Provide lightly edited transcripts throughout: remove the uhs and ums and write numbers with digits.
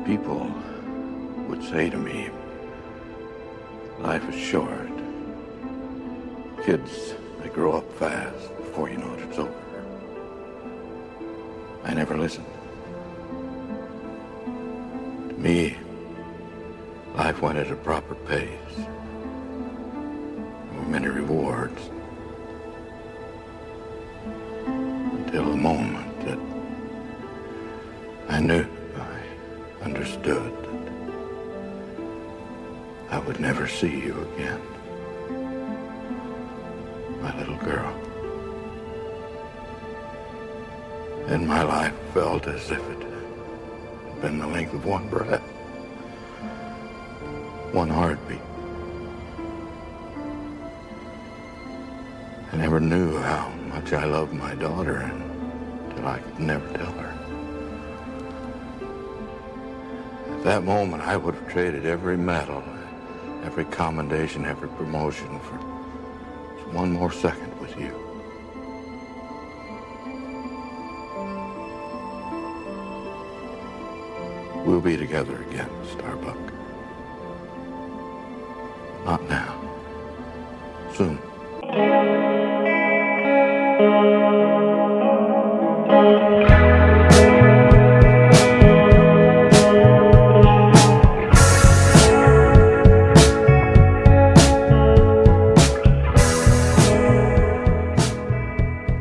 People would say to me, life is short. Kids, they grow up fast before you know it, it's over. I never listened. To me, life went at a proper pace. There were many rewards. Until the moment that I knew, I understood that I would never see you again. My little girl. And my life felt as if it had been the length of one breath. One heartbeat. I never knew how much I loved my daughter until I could never tell her. At that moment, I would have traded every medal, every commendation, every promotion for just one more second with you. We'll be together again, Starbuck. Not now. Soon.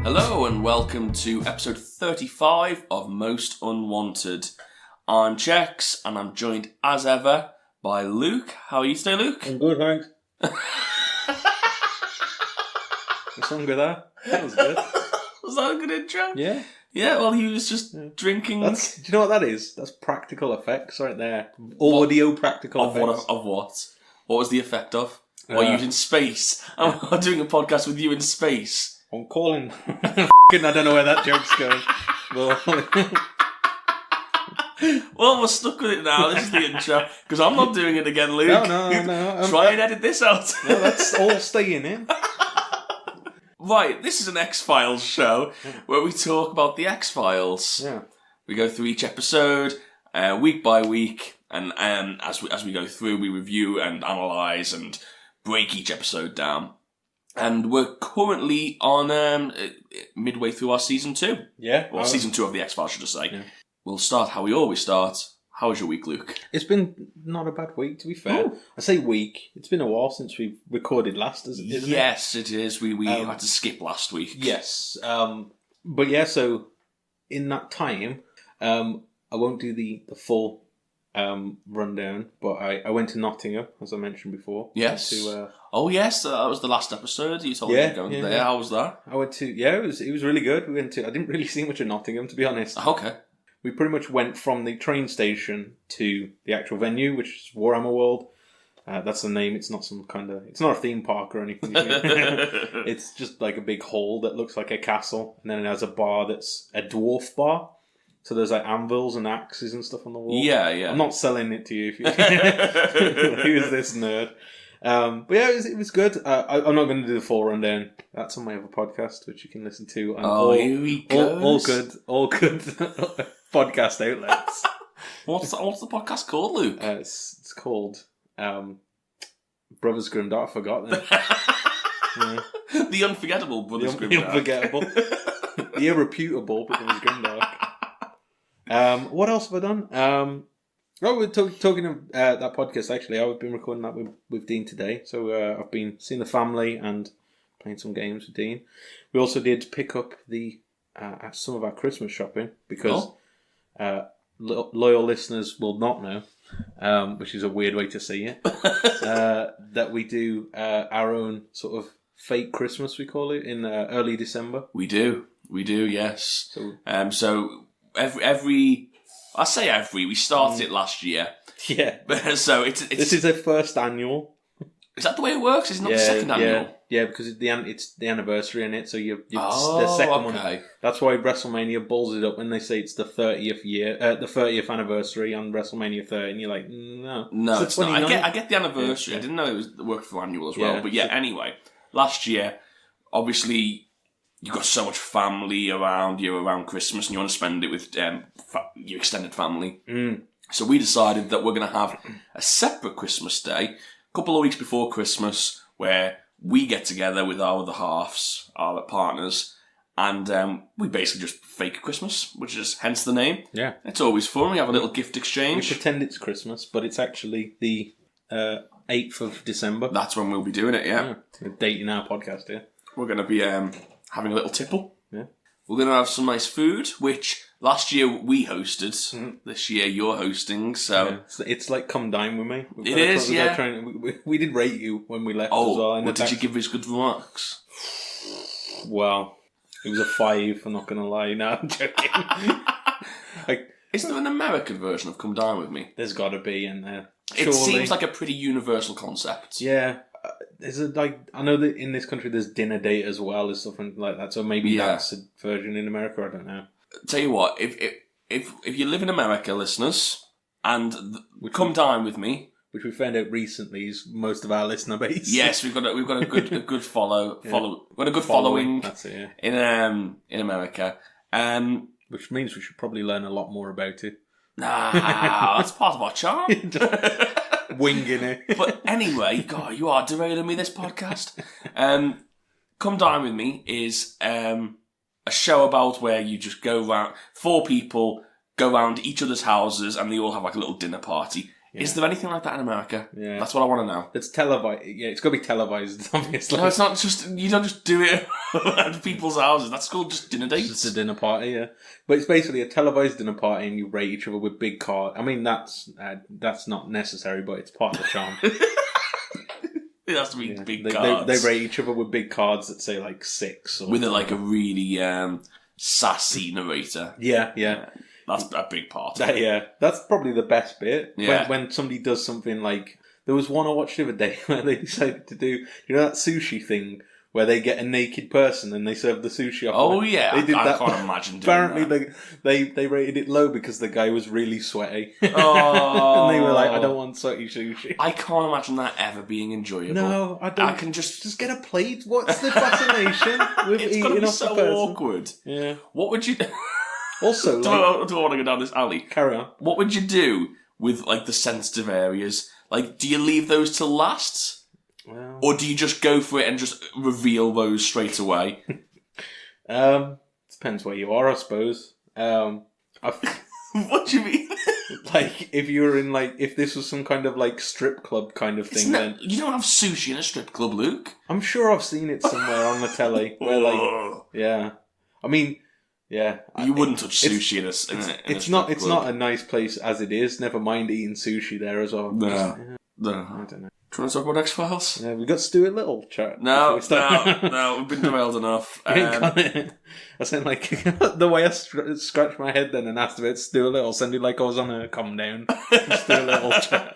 Hello and welcome to episode 35 of Most Unwanted. I'm Chex and I'm joined as ever by Luke. How are you today, Luke? I'm good, thanks. What's wrong with that? That was good. Was that a good intro? Yeah. Yeah, well, he was just drinking... Do you know what that is? That's practical effects right there. Audio practical effects. Of what? What was the effect of? Are you in space? I'm doing a podcast with you in space. I'm calling... I don't know where that joke's going. Well, we're stuck with it now. This is the intro. Because I'm not doing it again, Luke. No. Try and edit this out. No, that's all staying in. Right, this is an X-Files show where we talk about the X-Files. Yeah. We go through each episode, week by week, and as we go through, we review and analyse and break each episode down. And we're currently on midway through our season 2. Yeah. Or season 2 of the X-Files, should I say. Yeah. We'll start how we always start. How was your week, Luke? It's been not a bad week, to be fair. Ooh. I say week. It's been a while since we recorded last, isn't it? Yes, it is. We had to skip last week. Yes. But yeah, so in that time, I won't do the full rundown, but I went to Nottingham, as I mentioned before. Yes. Yes, that was the last episode. You told me you were going there. Yeah. How was that? I went to, it was really good. I didn't really see much of Nottingham, to be honest. Okay. We pretty much went from the train station to the actual venue, which is Warhammer World. That's the name. It's not it's not a theme park or anything. It's just like a big hall that looks like a castle. And then it has a bar that's a dwarf bar. So there's like anvils and axes and stuff on the wall. Yeah. I'm not selling it to you. Who's this nerd? But yeah, it was good. I'm not going to do the full rundown. That's on my other podcast, which you can listen to. And here we go. All good podcast outlets. What's the podcast called, Luke? It's called Brothers Grimdark. I forgot then. Yeah. The Unforgettable Brothers Grimdark. The Unforgettable. The Irreputable Brothers Grimdark. What else have I done? We're talking of that podcast, actually. I've been recording that with Dean today. So I've been seeing the family and playing some games with Dean. We also did pick up some of our Christmas shopping because loyal listeners will not know, which is a weird way to say it, that we do our own sort of fake Christmas, we call it, in early December. We do, yes. So every we started it last year. Yeah. So it's this is their first annual. Is that the way it works? It's not the second annual. Yeah, because it's the anniversary in it, so you're the second one. That's why WrestleMania balls it up when they say it's the 30th year, the 30th anniversary on WrestleMania 30, and you're like, no, it's not. I get the anniversary. Yeah. I didn't know it worked for annual as well. But anyway, last year, obviously, you've got so much family around you around Christmas, and you want to spend it with your extended family. So we decided that we're going to have a separate Christmas day, a couple of weeks before Christmas, where we get together with our other halves, our partners, and we basically just fake Christmas, which is hence the name. Yeah. It's always fun. We have a little gift We exchange. pretend it's Christmas, but it's actually the 8th of December. That's when we'll be doing it, yeah. We're dating our podcast here. We're going to be having a little tipple. Yeah. We're going to have some nice food, which last year we hosted. This year you're hosting, so... Yeah. So it's like come dine with me. It is, yeah. We did rate you when we left as well. Oh, what did you give us good remarks? Well, it was a 5, I'm not going to lie. No, I'm joking. Is there an American version of Come Dine With Me? There's got to be in there. It Surely. seems like a pretty universal concept. Yeah. Is it I know that in this country there's dinner date as well as something like that, so maybe that's a version in America, I don't know. Tell you what, if you live in America, listeners, and come dine with me, which we found out recently is most of our listener base. Yes, we've got a good follow. We've got a good following. That's it, in America. Which means we should probably learn a lot more about it. Nah, that's part of our charm. Winging it. But anyway, God, you are derailing me, this podcast. Come Dine With Me is a show about where you just go round, 4 people go round each other's houses and they all have like a little dinner party. Yeah. Is there anything like that in America? Yeah. That's what I want to know. It's televised. Yeah, it's got to be televised, obviously. No, it's not just, you don't just do it at people's houses. That's called just dinner dates. It's just a dinner party, yeah. But it's basically a televised dinner party and you rate each other with big cards. I mean, that's not necessary, but it's part of the charm. It has to be big cards. They rate each other with big cards that say like 6. Or with a really sassy narrator. Yeah. That's a big part of it. Yeah, that's probably the best bit. Yeah. When somebody does something like... There was one I watched the other day where they decided to do... You know that sushi thing where they get a naked person and they serve the sushi off? Oh, yeah. They did I that. can't imagine doing Apparently, that. they rated it low because the guy was really sweaty. Oh. And they were like, I don't want sweaty sushi. I can't imagine that ever being enjoyable. No, I don't. I can just get a plate. What's the fascination with it's eating going to be off so the person? awkward. Yeah. What would you do? Also, do I want to go down this alley? Carry on. What would you do with like the sensitive areas? Like, do you leave those till last? Well, or do you just go for it and just reveal those straight away? Depends where you are, I suppose. What do you mean? Like, if you were in, like, if this was some kind of, like, strip club kind of thing, then... You don't have sushi in a strip club, Luke. I'm sure I've seen it somewhere on the telly, where, like, yeah. I mean, yeah. You wouldn't touch sushi in a strip club. It's not a nice place as it is, never mind eating sushi there as well. No. Yeah. I don't know. Do you want to talk about X-Files? Yeah, we got Stuart Little chat. No, we've been derailed enough. I sound like the way I scratched my head then and asked about Stuart Little sounded like I was on a calm down. Stuart Little chat.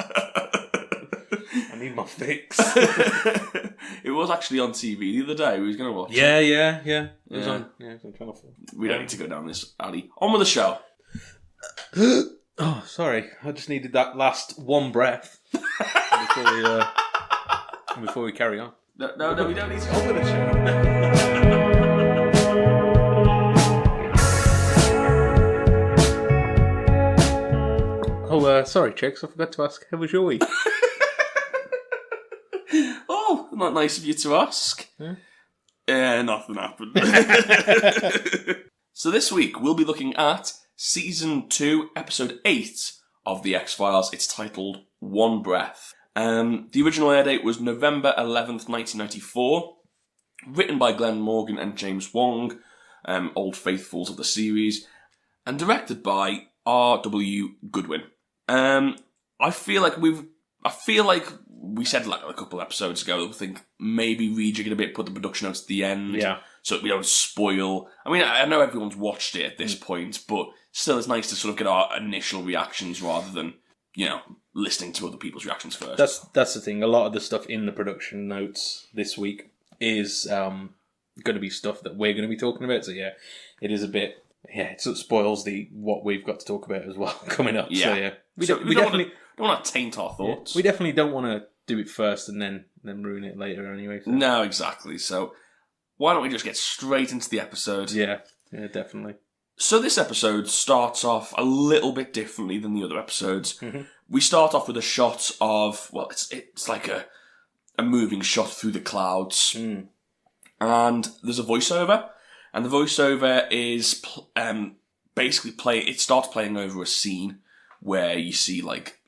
I need my fix. It was actually on TV the other day. We was going to watch it. Yeah. It was on. Yeah, it was on Channel 4. We don't need to go down this alley. On with the show. Oh, sorry. I just needed that last one breath before we carry on. No, we don't need to. On with the show. Oh, sorry, chicks. I forgot to ask. How was your week? Oh, not nice of you to ask. Yeah. Nothing happened. So this week we'll be looking at Season 2, Episode 8 of The X-Files. It's titled One Breath. The original air date was November 11th, 1994. Written by Glenn Morgan and James Wong, old faithfuls of the series. And directed by R.W. Goodwin. I feel like we said like a couple episodes ago that we think maybe rejig it a bit, put the production notes at the end. Yeah. So that we don't spoil. I mean, I know everyone's watched it at this point, but still it's nice to sort of get our initial reactions rather than, listening to other people's reactions first. That's the thing. A lot of the stuff in the production notes this week is going to be stuff that we're going to be talking about. So yeah, it is a bit... Yeah, it sort of spoils what we've got to talk about as well coming up. Yeah. So yeah, we don't want to taint our thoughts. Yeah, we definitely don't want to do it first and then ruin it later anyway. So. No, exactly. So why don't we just get straight into the episode? Yeah, definitely. So this episode starts off a little bit differently than the other episodes. Mm-hmm. We start off with a shot of, well, it's like a moving shot through the clouds. And there's a voiceover. And the voiceover is basically it starts playing over a scene where you see like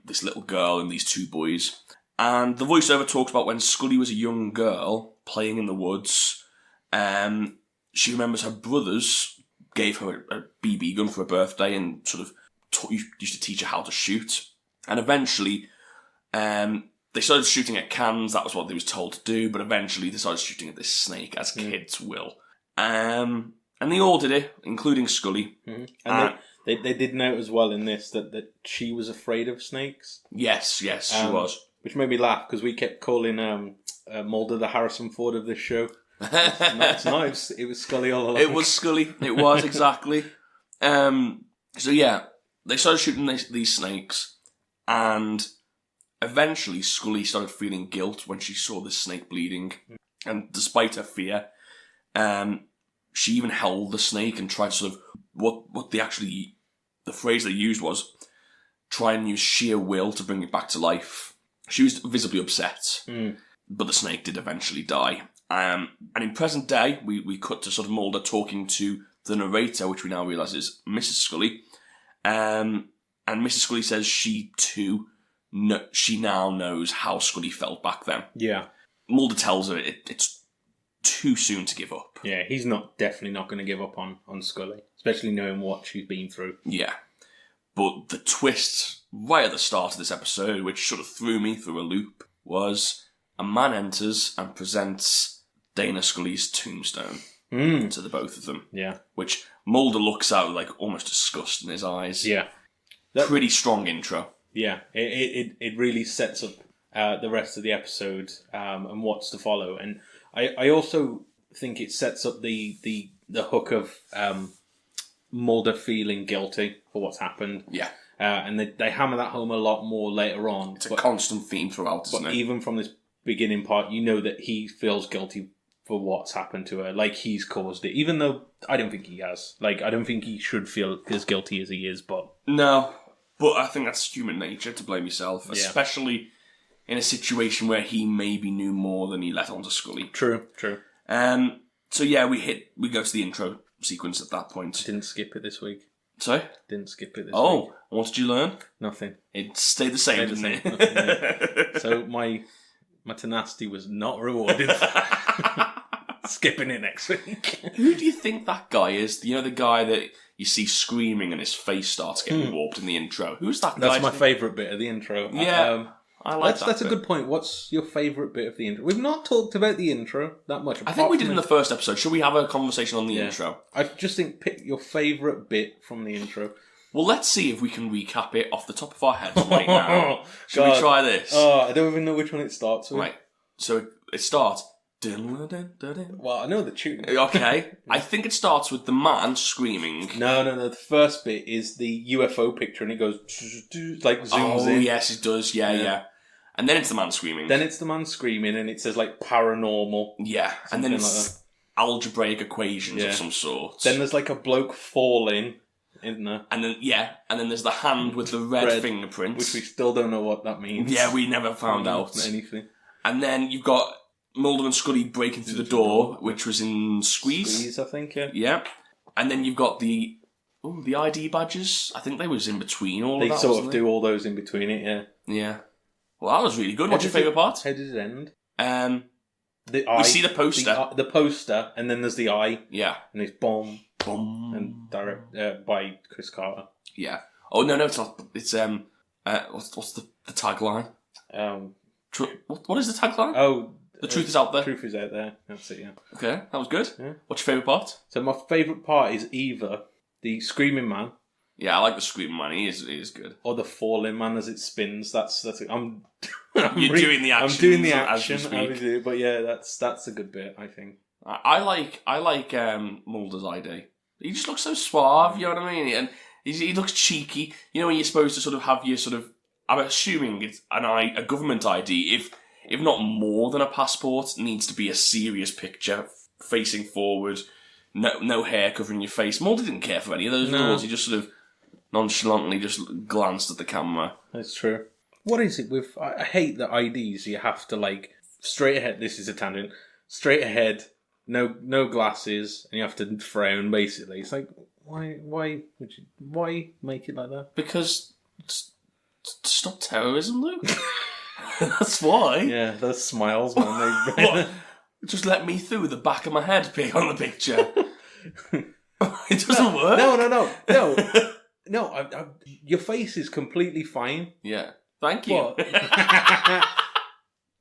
this little girl and these two boys. And the voiceover talks about when Scully was a young girl playing in the woods. She remembers her brothers gave her a BB gun for her birthday and sort of used to teach her how to shoot. And eventually, they started shooting at cans. That was what they was told to do. But eventually, they started shooting at this snake, as kids will. And they all did it, including Scully. Mm-hmm. And they did note as well in this that she was afraid of snakes. Yes, she was. Which made me laugh because we kept calling Mulder the Harrison Ford of this show. It's nice. It was Scully all along. It was Scully. It was, exactly. So yeah, they started shooting these snakes, and eventually Scully started feeling guilt when she saw this snake bleeding. And despite her fear, she even held the snake and tried to sort of, the phrase they used was, try and use sheer will to bring it back to life. She was visibly upset, but the snake did eventually die. And in present day, we cut to sort of Mulder talking to the narrator, which we now realise is Mrs. Scully. And Mrs. Scully says she too, she now knows how Scully felt back then. Yeah. Mulder tells her it's too soon to give up. Yeah, he's definitely not going to give up on Scully, especially knowing what she's been through. Yeah. But the twist right at the start of this episode, which sort of threw me through a loop, was a man enters and presents Dana Scully's tombstone to the both of them. Yeah. Which Mulder looks out with like almost disgust in his eyes. Yeah. Pretty strong intro. Yeah. It really sets up the rest of the episode and what's to follow. And I also think it sets up the hook of Mulder feeling guilty for what's happened. Yeah. And they hammer that home a lot more later on. It's a constant theme throughout, isn't it? But even from this beginning part, you know that he feels guilty for what's happened to her. Like, he's caused it. Even though I don't think he has. Like, I don't think he should feel as guilty as he is, but... No. But I think that's human nature to blame yourself. Especially in a situation where he maybe knew more than he let on to Scully. True. So yeah, we go to the intro sequence at that point. I didn't skip it this week. Sorry? Didn't skip it this week. Oh, what did you learn? Nothing. It stayed the same, didn't it? Nothing, yeah. So my tenacity was not rewarded. Skipping it next week. Who do you think that guy is? You know, the guy that you see screaming and his face starts getting warped in the intro. Who's that guy? That's my favourite bit of the intro. Yeah, I like that. That's a good point. What's your favourite bit of the intro? We've not talked about the intro that much. I think we did in the first episode. Should we have a conversation on the intro? I just think pick your favourite bit from the intro. Well, let's see if we can recap it off the top of our heads right now. Should we try this? Oh, I don't even know which one it starts with. Right, so it starts... Well, I know the tune. Okay, I think it starts with the man screaming. No. The first bit is the UFO picture, and it goes like zooms in. Oh yes, it does. Yeah. And then it's the man screaming. Then it's the man screaming, and it says like paranormal. Yeah, and then it's like algebraic equations of some sort. Then there's like a bloke falling, isn't there? And then there's the hand with the red fingerprints, which we still don't know what that means. Yeah, we never found out anything. And then you've got Mulder and Scully breaking through the door, which was in Squeeze, I think. Yeah. And then you've got the ID badges. I think they was in between all of that. They sort of do all those in between it, yeah. Yeah. Well, that was really good. What's your favourite part? How did it end? The eye. We see the poster. The poster, and then there's the eye. Yeah. And it's bomb. And direct by Chris Carter. Yeah. Oh, no, it's not. It's, what's the tagline? What is the tagline? Oh... The truth is out there. The truth is out there. That's it, yeah. Okay, that was good. Yeah. What's your favourite part? So my favourite part is either the screaming man. Yeah, I like the screaming man. He is good. Or the falling man as it spins. That's it. You're doing the action. I'm doing the action. But yeah, that's a good bit, I think. I like Mulder's ID. He just looks so suave, you know what I mean? And he looks cheeky. You know when you're supposed to sort of have your sort of... I'm assuming it's a government ID. If not more than a passport, needs to be a serious picture facing forward, no hair covering your face. Mulder didn't care for any of those rules. He just sort of nonchalantly just glanced at the camera. That's true. What is it with... I hate the IDs. You have to, like, straight ahead... This is a tangent. Straight ahead, no glasses, and you have to frown, basically. It's like, why make it like that? Because... Stop terrorism, Luke. That's why. Yeah, those smiles, man. What? Just let me through the back of my head pic on the picture. It doesn't work. No, your face is completely fine. Yeah. Thank you.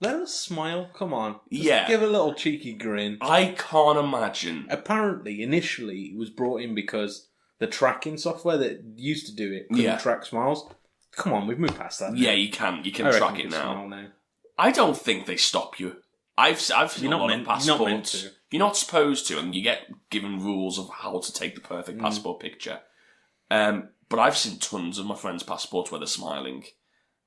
Let us smile. Come on. Just give a little cheeky grin. I can't imagine. Apparently, initially, it was brought in because the tracking software that used to do it couldn't track smiles. Come on, we've moved past that now. Yeah, you can track it now. I don't think they stop you. I've seen a lot of passports. You're not meant to. You're not supposed to, and you get given rules of how to take the perfect passport picture. But I've seen tons of my friends' passports where they're smiling.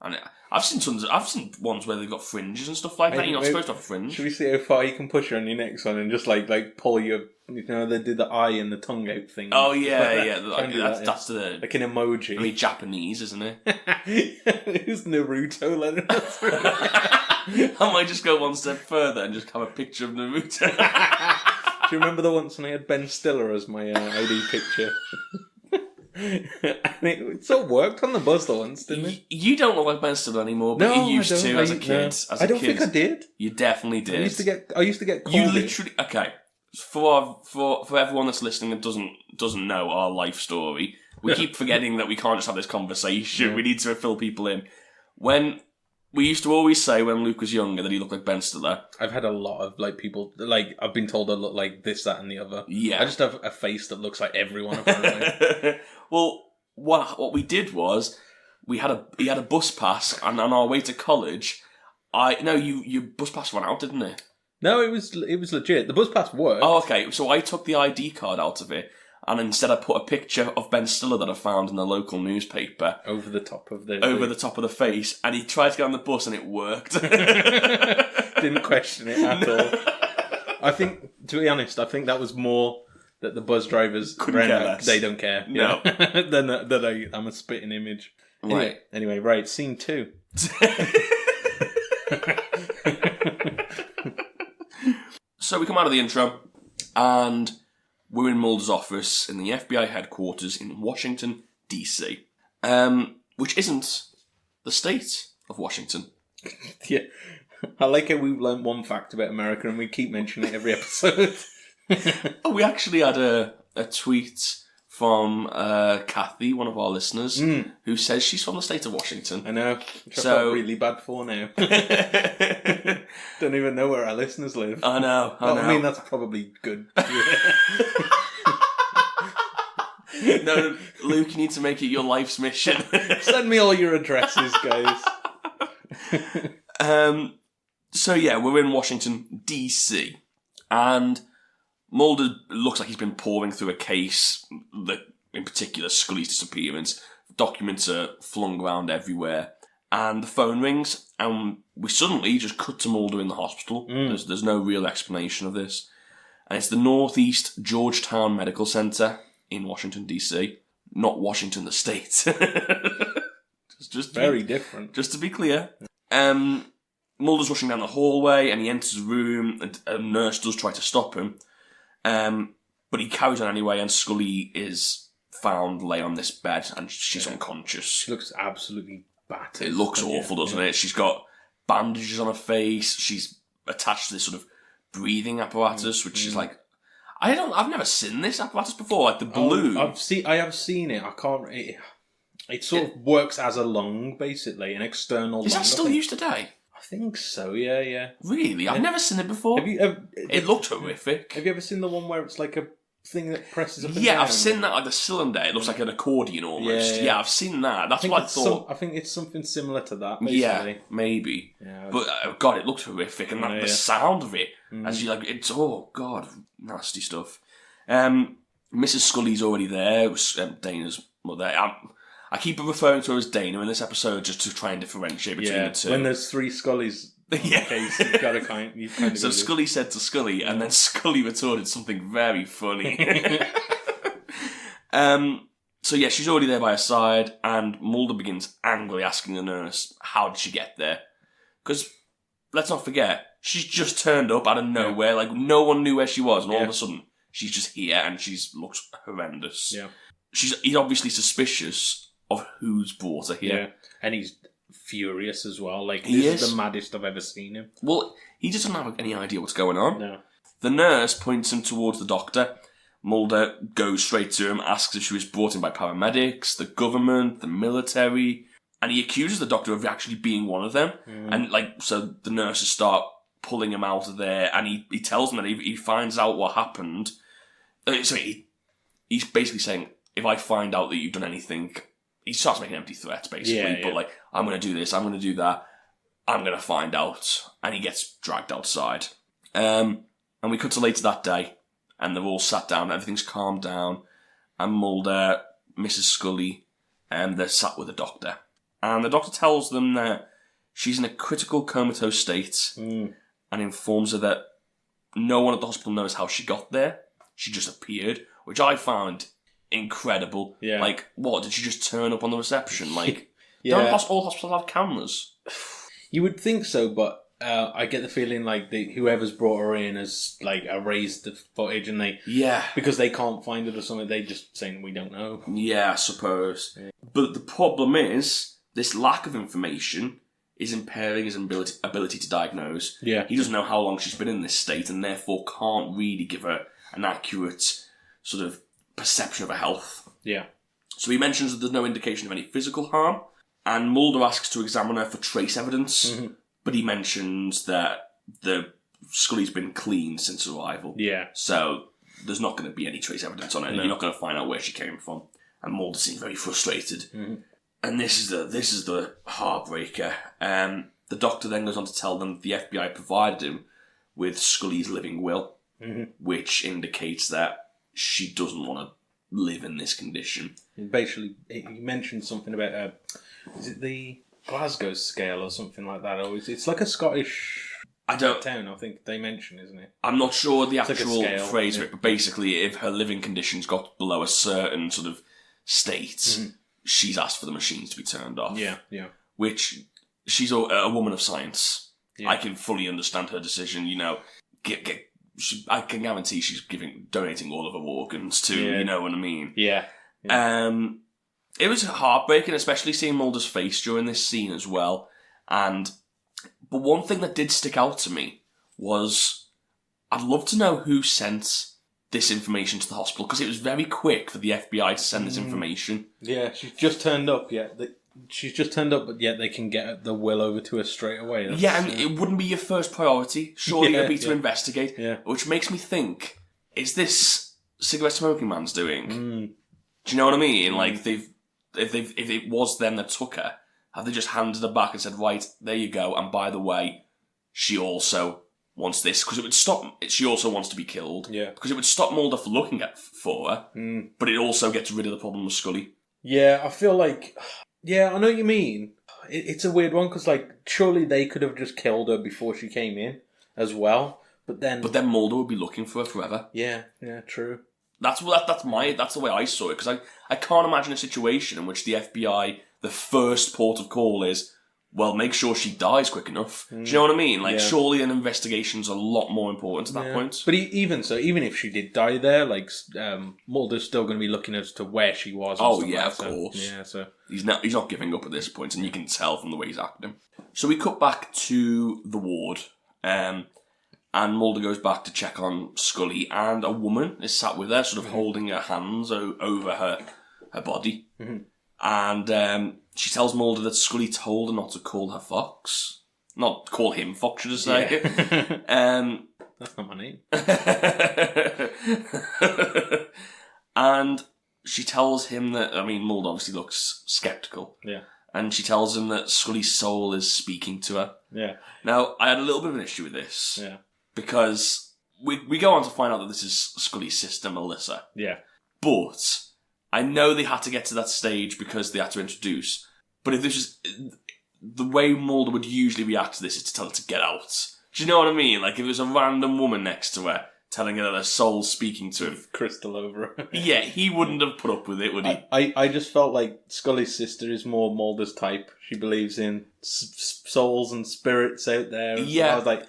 And I've seen ones where they've got fringes and stuff like that. You're not supposed to have a fringe. Should we see how far you can push her on your next one and just like pull your, they did the eye and the tongue out thing. Oh yeah. That's the like an emoji. Very Japanese, isn't it? Who's Naruto letting us through? I might just go one step further and just have a picture of Naruto. Do you remember the once when I had Ben Stiller as my ID picture? And it sort of worked on the buzz once, didn't it? You don't look like Ben Stiller anymore, but you used to as a kid. I don't think I did. You definitely did. I used to get You literally... Okay, for everyone that's listening that doesn't know our life story, we keep forgetting that we can't just have this conversation. We need to fill people in. When... We used to always say when Luke was younger that he looked like Ben Stiller. I've had a lot of people I've been told I look like this, that, and the other. Yeah, I just have a face that looks like everyone. Apparently. Well, what we did was he had a bus pass, and on our way to college, your bus pass ran out, didn't it? No, it was legit. The bus pass worked. Oh, okay. So I took the ID card out of it. And instead I put a picture of Ben Stiller that I found in the local newspaper. Over the top of the face. And he tried to get on the bus and it worked. Didn't question it at all. I think, to be honest, that was more that the bus drivers... Couldn't care less. They don't care. No. Than that I'm a spitting image. Right. Anyway, right, scene 2. So we come out of the intro and... We're in Mulder's office in the FBI headquarters in Washington, D.C., which isn't the state of Washington. Yeah. I like how we've learned one fact about America and we keep mentioning it every episode. We actually had a tweet from Kathy, one of our listeners, who says she's from the state of Washington. I know. Which I felt really bad for now. Don't even know where our listeners live. I know. I mean, that's probably good. No, Luke, you need to make it your life's mission. Send me all your addresses, guys. So yeah, we're in Washington, D.C. And Mulder looks like he's been poring through a case, in particular Scully's disappearance. Documents are flung around everywhere. And the phone rings, and we suddenly just cut to Mulder in the hospital. There's no real explanation of this. And it's the Northeast Georgetown Medical Center in Washington, D.C. Not Washington, the state. just very different. Just to be clear. Mulder's rushing down the hallway, and he enters a room, and a nurse does try to stop him. But he carries on anyway, and Scully is found lay on this bed, and she's unconscious. She looks absolutely battered. It looks awful, doesn't it? She's got bandages on her face. She's attached to this sort of breathing apparatus, which is like... I've never seen this apparatus before, like the balloon. I have seen it. I can't... It sort of works as a lung, basically, an external lung. Is that still used today? I think so, yeah. Really? I've never seen it before. It looked horrific. Have you ever seen the one where it's like a thing that presses up and down? Yeah, I've seen that, like the cylinder. It looks like an accordion almost. Yeah, I've seen that. That's what I thought. I think it's something similar to that, basically. Yeah, maybe. Yeah, but, God, it looked horrific. And the sound of it, as you like, it's, oh, God, nasty stuff. Mrs. Scully's already there. Dana's mother. I keep referring to her as Dana in this episode just to try and differentiate between the two. When there's 3 Scullys Yeah. Case you've got to you've kind of So got to Scully said to Scully, and then Scully retorted something very funny. So yeah, she's already there by her side, and Mulder begins angrily asking the nurse, how did she get there? Because, let's not forget, she's just turned up out of nowhere, like no one knew where she was, and all of a sudden, she's just here, and she's looks horrendous. Yeah. He's obviously suspicious of who's brought her here. Yeah, and he's furious as well. Like, He this is is. the maddest I've ever seen him. Well, he doesn't have any idea what's going on. No. The nurse points him towards the doctor. Mulder goes straight to him, asks if she was brought in by paramedics, the government, the military, and he accuses the doctor of actually being one of them. And so the nurses start pulling him out of there, and he tells them that he finds out what happened. He's basically saying, if I find out that you've done anything, he starts making empty threats, basically. But like, I'm going to do this, I'm going to do that, I'm going to find out, and he gets dragged outside. And we cut to later that day. And they're all sat down, everything's calmed down, and Mulder, Mrs. Scully, and they're sat with the doctor. And the doctor tells them that she's in a critical comatose state, and informs her that no one at the hospital knows how she got there. She just appeared, which I found incredible. Yeah. Like, what, did she just turn up on the reception? Like, don't all hospitals have cameras? You would think so, but I get the feeling like whoever's brought her in has like erased the footage, and because they can't find it or something, they just saying we don't know. Yeah, I suppose. Yeah. But the problem is this lack of information is impairing his ability to diagnose. Yeah, he doesn't know how long she's been in this state, and therefore can't really give her an accurate sort of perception of her health. Yeah. So he mentions that there's no indication of any physical harm, and Mulder asks to examine her for trace evidence. Mm-hmm. But he mentions that the Scully's been cleaned since arrival. Yeah. So there's not going to be any trace evidence on her. No. You're not going to find out where she came from. And Mulder seems very frustrated. Mm-hmm. And this is the heartbreaker. The doctor then goes on to tell them that the FBI provided him with Scully's living will, which indicates that she doesn't want to live in this condition. Basically, he mentioned something about is it the Glasgow scale or something like that? Or it's like a Scottish town, I think they mention, isn't it? I'm not sure the actual phrase of it, but basically if her living conditions got below a certain sort of state, she's asked for the machines to be turned off. Yeah, yeah. Which, she's a woman of science. Yeah. I can fully understand her decision, you know. I can guarantee she's donating all of her organs to, you know what I mean? Yeah. It was heartbreaking, especially seeing Mulder's face during this scene as well. But one thing that did stick out to me was, I'd love to know who sent this information to the hospital, because it was very quick for the FBI to send this information. Yeah, she's just turned up, but yet they can get the will over to her straight away. It wouldn't be your first priority. Surely it would be to investigate. Yeah. Which makes me think, is this cigarette smoking man's doing? Do you know what I mean? Like, if it was them that took her, have they just handed her back and said, right, there you go, and by the way, she also wants this, because it would stop, she also wants to be killed. Yeah. Because it would stop Mulder from looking for her, but it also gets rid of the problem with Scully. Yeah, I feel like, I know what you mean. It's a weird one, because like, surely they could have just killed her before she came in as well, but then Mulder would be looking for her forever. Yeah, true. That's the way I saw it, because I can't imagine a situation in which the FBI, the first port of call is, well, make sure she dies quick enough. Do you know what I mean? Like, surely an investigation's a lot lot more important at that point. But even if she did die there, like, Mulder's still going to be looking as to where she was. Oh yeah, of course. Yeah, so he's not giving up at this point, and you can tell from the way he's acting. So we cut back to the ward, and Mulder goes back to check on Scully, and a woman is sat with her, sort of holding her hands over her body. Mm-hmm. And she tells Mulder that Scully told her not to call her Fox. Not call him Fox, should I say. Yeah. That's not my name. And she tells him that, Mulder obviously looks sceptical. Yeah. And she tells him that Scully's soul is speaking to her. Yeah. Now, I had a little bit of an issue with this. Yeah. Because we go on to find out that this is Scully's sister, Melissa. Yeah. But I know they had to get to that stage because they had to introduce. But if this is... the way Mulder would usually react to this is to tell her to get out. Do you know what I mean? Like, if it was a random woman next to her, telling her that her soul's speaking to him. Crystal over her. Yeah, he wouldn't have put up with it, would he? I just felt like Scully's sister is more Mulder's type. She believes in souls and spirits out there. Yeah. So I was like,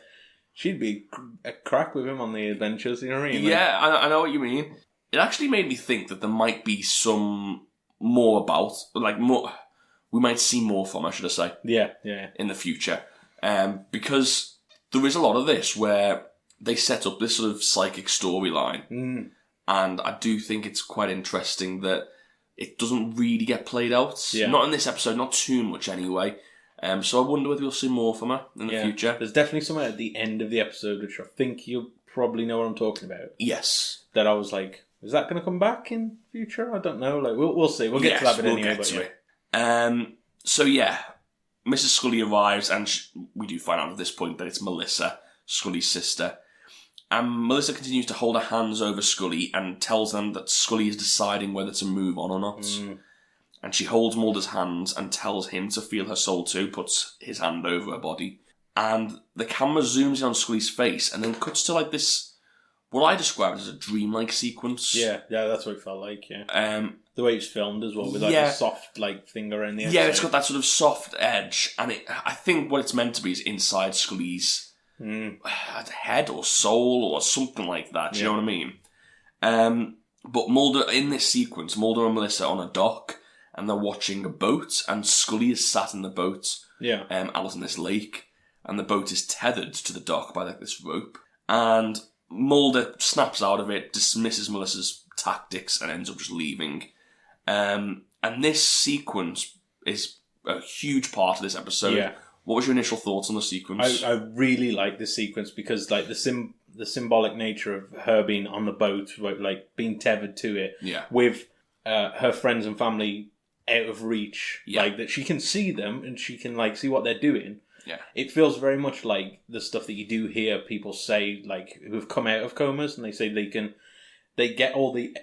she'd be a crack with him on the adventures, you know what I mean? Yeah, I know what you mean. It actually made me think that there might be some more about, like, more... We might see more from her, should I say. Yeah. In the future. Because there is a lot of this where they set up this sort of psychic storyline. And I do think it's quite interesting that it doesn't really get played out. Yeah. Not in this episode, not too much anyway. So I wonder whether we'll see more from her in the future. There's definitely something at the end of the episode, which I think you'll probably know what I'm talking about. Yes. That I was like, is that going to come back in future? I don't know. Like, we'll see. We'll get to that bit anyway. Get to it. So yeah, Mrs. Scully arrives, and we do find out at this point that it's Melissa, Scully's sister. And Melissa continues to hold her hands over Scully and tells them that Scully is deciding whether to move on or not. And she holds Mulder's hands and tells him to feel her soul too, puts his hand over her body. And the camera zooms in on Scully's face and then cuts to like this, what I described as a dreamlike sequence. Yeah, that's what it felt like, yeah. The way it's filmed as well, with like a soft like thing around the edge. Yeah, it's got that sort of soft edge. And I think what it's meant to be is inside Scully's head or soul or something like that. Do you know what I mean? But Mulder, in this sequence, Mulder and Melissa are on a dock and they're watching a boat, and Scully is sat in the boat out in this lake, and the boat is tethered to the dock by like this rope. And Mulder snaps out of it, dismisses Melissa's tactics, and ends up just leaving. And this sequence is a huge part of this episode. Yeah. What was your initial thoughts on the sequence? I really like this sequence because like the symbolic nature of her being on the boat, like being tethered to it, with her friends and family out of reach, like that she can see them and she can like see what they're doing. Yeah, it feels very much like the stuff that you do hear people say, like who've come out of comas, and they say they get all the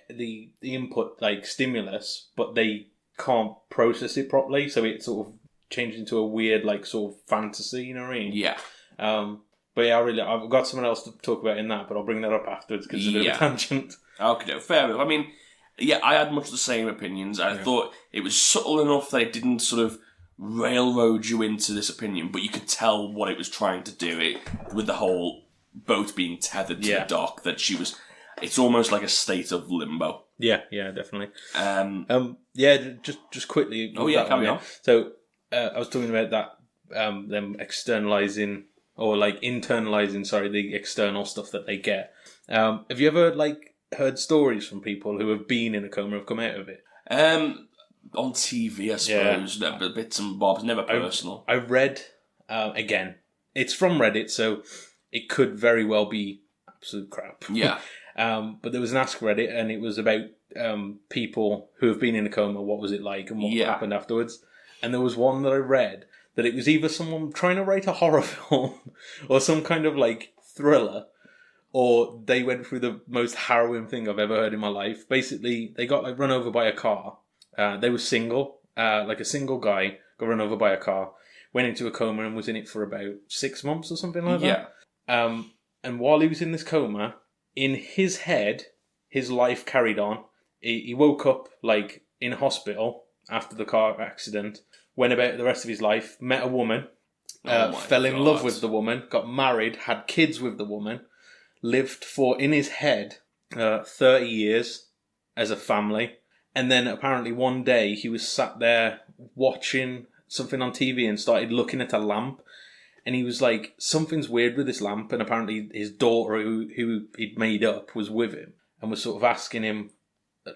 input like stimulus, but they can't process it properly, so it sort of changed into a weird like sort of fantasy, you know what I mean? Yeah. But yeah, I've got someone else to talk about in that, but I'll bring that up afterwards because it's a bit of a tangent. Okay, no, fair enough. I mean, yeah, I had much the same opinions. I thought it was subtle enough that it didn't sort of railroad you into this opinion, but you could tell what it was trying to do. With the whole boat being tethered to the dock, that she was. It's almost like a state of limbo. Yeah, definitely. Just quickly. Oh yeah, carry on. So I was talking about that them externalizing or like internalizing, the external stuff that they get. Have you ever like heard stories from people who have been in a coma, have come out of it? On TV, I suppose. Bits and bobs, never personal. I read again. It's from Reddit, so it could very well be absolute crap. Yeah. But there was an Ask Reddit, and it was about people who have been in a coma. What was it like, and what happened afterwards? And there was one that I read that it was either someone trying to write a horror film or some kind of like thriller, or they went through the most harrowing thing I've ever heard in my life. Basically, they got like run over by a car. They were single, like a single guy got run over by a car, went into a coma and was in it for about 6 months or something like that. And while he was in this coma, in his head, his life carried on. He woke up like in hospital after the car accident, went about the rest of his life, met a woman, fell in love with the woman, got married, had kids with the woman, lived for, in his head, 30 years as a family. And then apparently one day he was sat there watching something on TV and started looking at a lamp. And he was like, something's weird with this lamp. And apparently his daughter, who he'd made up, was with him and was sort of asking him,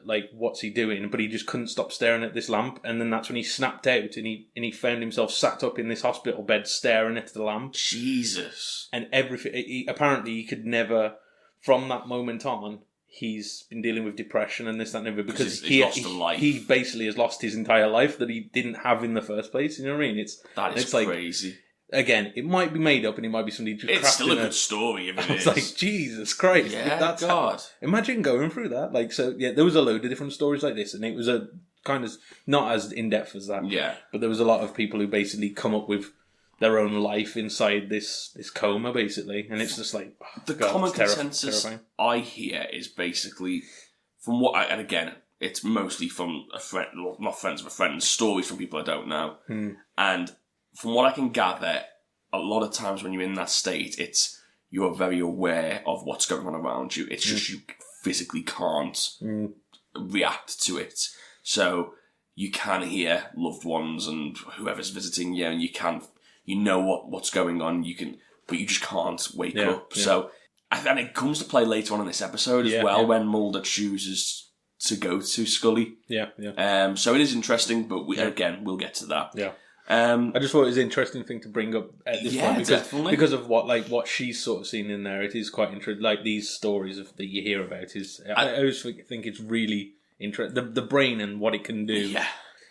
like, what's he doing? But he just couldn't stop staring at this lamp. And then that's when he snapped out and he found himself sat up in this hospital bed staring at the lamp. Jesus. And everything, apparently he could never, from that moment on, he's been dealing with depression and this, that, and everything because he's lost a life. He basically has lost his entire life that he didn't have in the first place. You know what I mean? That is crazy. Like, again, it might be made up and it might be somebody just It's still a good story if it is. It's like, Jesus Christ. Yeah, God. Imagine going through that. Like, so, yeah, there was a load of different stories like this, and it was kind of not as in depth as that. Yeah. But there was a lot of people who basically come up with their own life inside this coma, basically, and it's just like the common consensus I hear is basically from what and again, it's mostly from a friend, well, not friends of a friend, stories from people I don't know, and from what I can gather, a lot of times when you're in that state, you're very aware of what's going on around you. It's just you physically can't react to it, so you can hear loved ones and whoever's visiting you, and you know what's going on. But you just can't wake up. Yeah. So, and it comes to play later on in this episode as well when Mulder chooses to go to Scully. Yeah. So it is interesting, but we'll get to that. Yeah. I just thought it was an interesting thing to bring up at this point because of what she's sort of seen in there. It is quite interesting. Like these stories that you hear about I always think it's really interesting. The brain and what it can do. Yeah,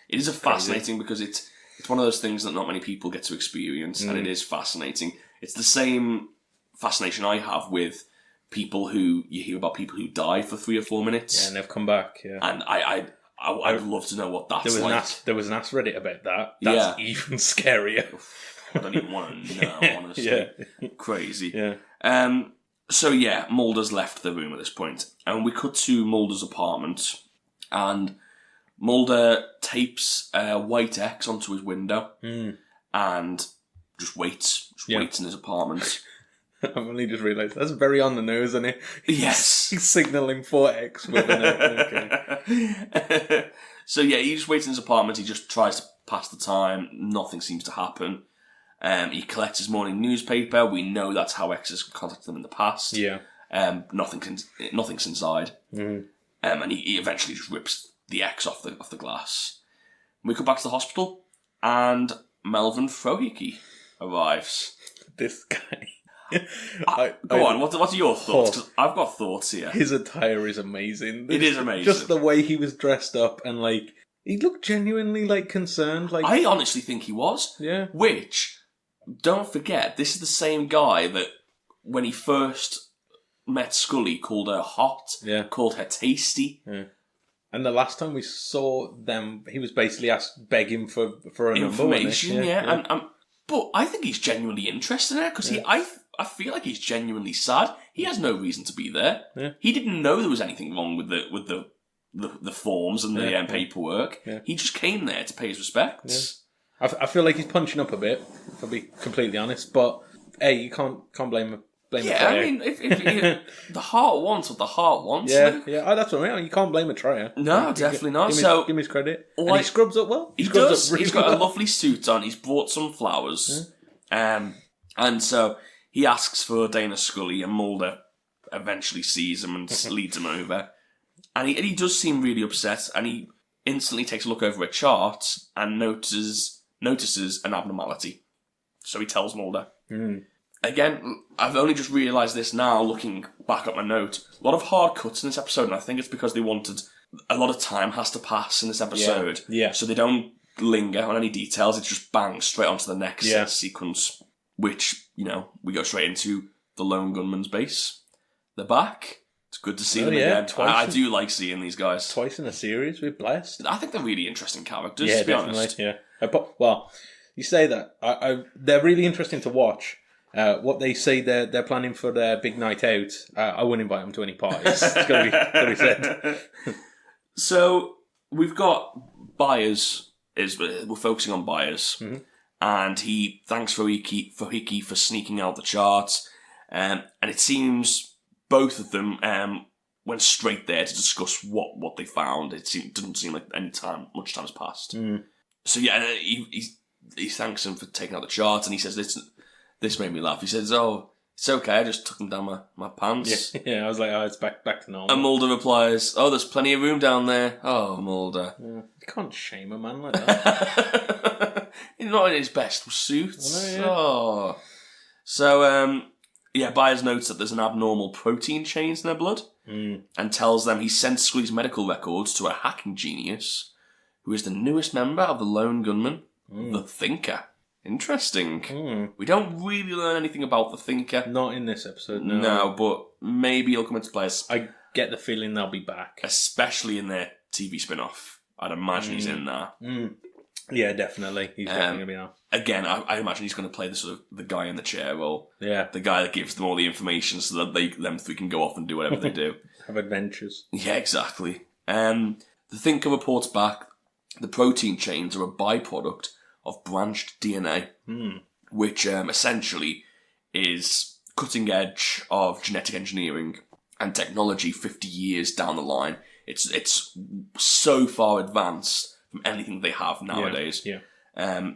it is fascinating because it's one of those things that not many people get to experience, and it is fascinating. It's the same fascination I have with people you hear about people who die for 3 or 4 minutes. Yeah, and they've come back. Yeah, and I'd love to know what that's like. There was an Ask Reddit about that. That's even scarier. I don't even want to know, honestly. Yeah. Crazy. Yeah. So Mulder's left the room at this point, and we cut to Mulder's apartment, and Mulder tapes a white X onto his window and just waits in his apartment. I've only just realised that's very on the nose, isn't it? Yes. He's signalling for X with an X. Okay. So he just waits in his apartment. He just tries to pass the time. Nothing seems to happen. He collects his morning newspaper. We know that's how X has contacted them in the past. Yeah. Nothing's inside. And he eventually just rips the X off the glass. We come back to the hospital, and Melvin Frohike arrives. This guy. Go on, what are your thoughts? 'Cause I've got thoughts here. His attire is amazing. It is amazing. Just the way he was dressed up, and he looked genuinely concerned. I honestly think he was. Yeah. Which, don't forget, this is the same guy that when he first met Scully called her hot, called her tasty. Yeah. And the last time we saw them, he was basically begging for a information. Number, yeah. But I think he's genuinely interested in her because I feel like he's genuinely sad. He has no reason to be there. Yeah. He didn't know there was anything wrong with the forms and the paperwork. Yeah. He just came there to pay his respects. Yeah. I feel like he's punching up a bit, if I'll be completely honest. But hey, you can't blame him. I mean, if the heart wants what the heart wants. Yeah. That's what I mean. You can't blame a Trier. No, definitely not. Give him his credit. And he scrubs up well. He does. He's got a lovely suit on. He's brought some flowers. Yeah. And so he asks for Dana Scully, and Mulder eventually sees him and leads him over. And he does seem really upset, and he instantly takes a look over a chart and notices an abnormality. So he tells Mulder. Again, I've only just realised this now, looking back at my note. A lot of hard cuts in this episode, and I think it's because they wanted... A lot of time has to pass in this episode. Yeah. So they don't linger on any details. It's just bang, straight onto the next sequence, which, we go straight into the Lone Gunman's base. They're back. It's good to see them again. I do like seeing these guys. Twice in a series, we're blessed. I think they're really interesting characters, to be honest. Yeah, well, you say that. They're really interesting to watch. What they say they're planning for their big night out, I wouldn't invite them to any parties. It's got to be said. So we've got Byers. We're focusing on Byers, and he thanks Frohike for sneaking out the charts, and it seems both of them went straight there to discuss what they found. Doesn't seem like much time has passed. So he thanks him for taking out the charts, and he says This made me laugh. He says, "Oh, it's okay. I just took them down my pants." Yeah. I was like, "Oh, it's back to normal." And Mulder replies, "Oh, there's plenty of room down there." Oh, Mulder. Yeah. You can't shame a man like that. He's not in his best suit. I know, Oh. So, Byers notes that there's an abnormal protein change in their blood, and tells them he sent Scully's medical records to a hacking genius, who is the newest member of the Lone Gunman, the Thinker. Interesting. We don't really learn anything about the Thinker. Not in this episode, no. No, but maybe he'll come into play. I get the feeling they'll be back. Especially in their TV spin-off. I'd imagine he's in there. Yeah, definitely. He's definitely going to be there. Again, I imagine he's going to play the sort of the guy in the chair role. Yeah. The guy that gives them all the information so that them three can go off and do whatever they do. Have adventures. Yeah, exactly. The Thinker reports back the protein chains are a byproduct of branched DNA, which essentially is cutting edge of genetic engineering and technology 50 years down the line. It's so far advanced from anything they have nowadays. Yeah.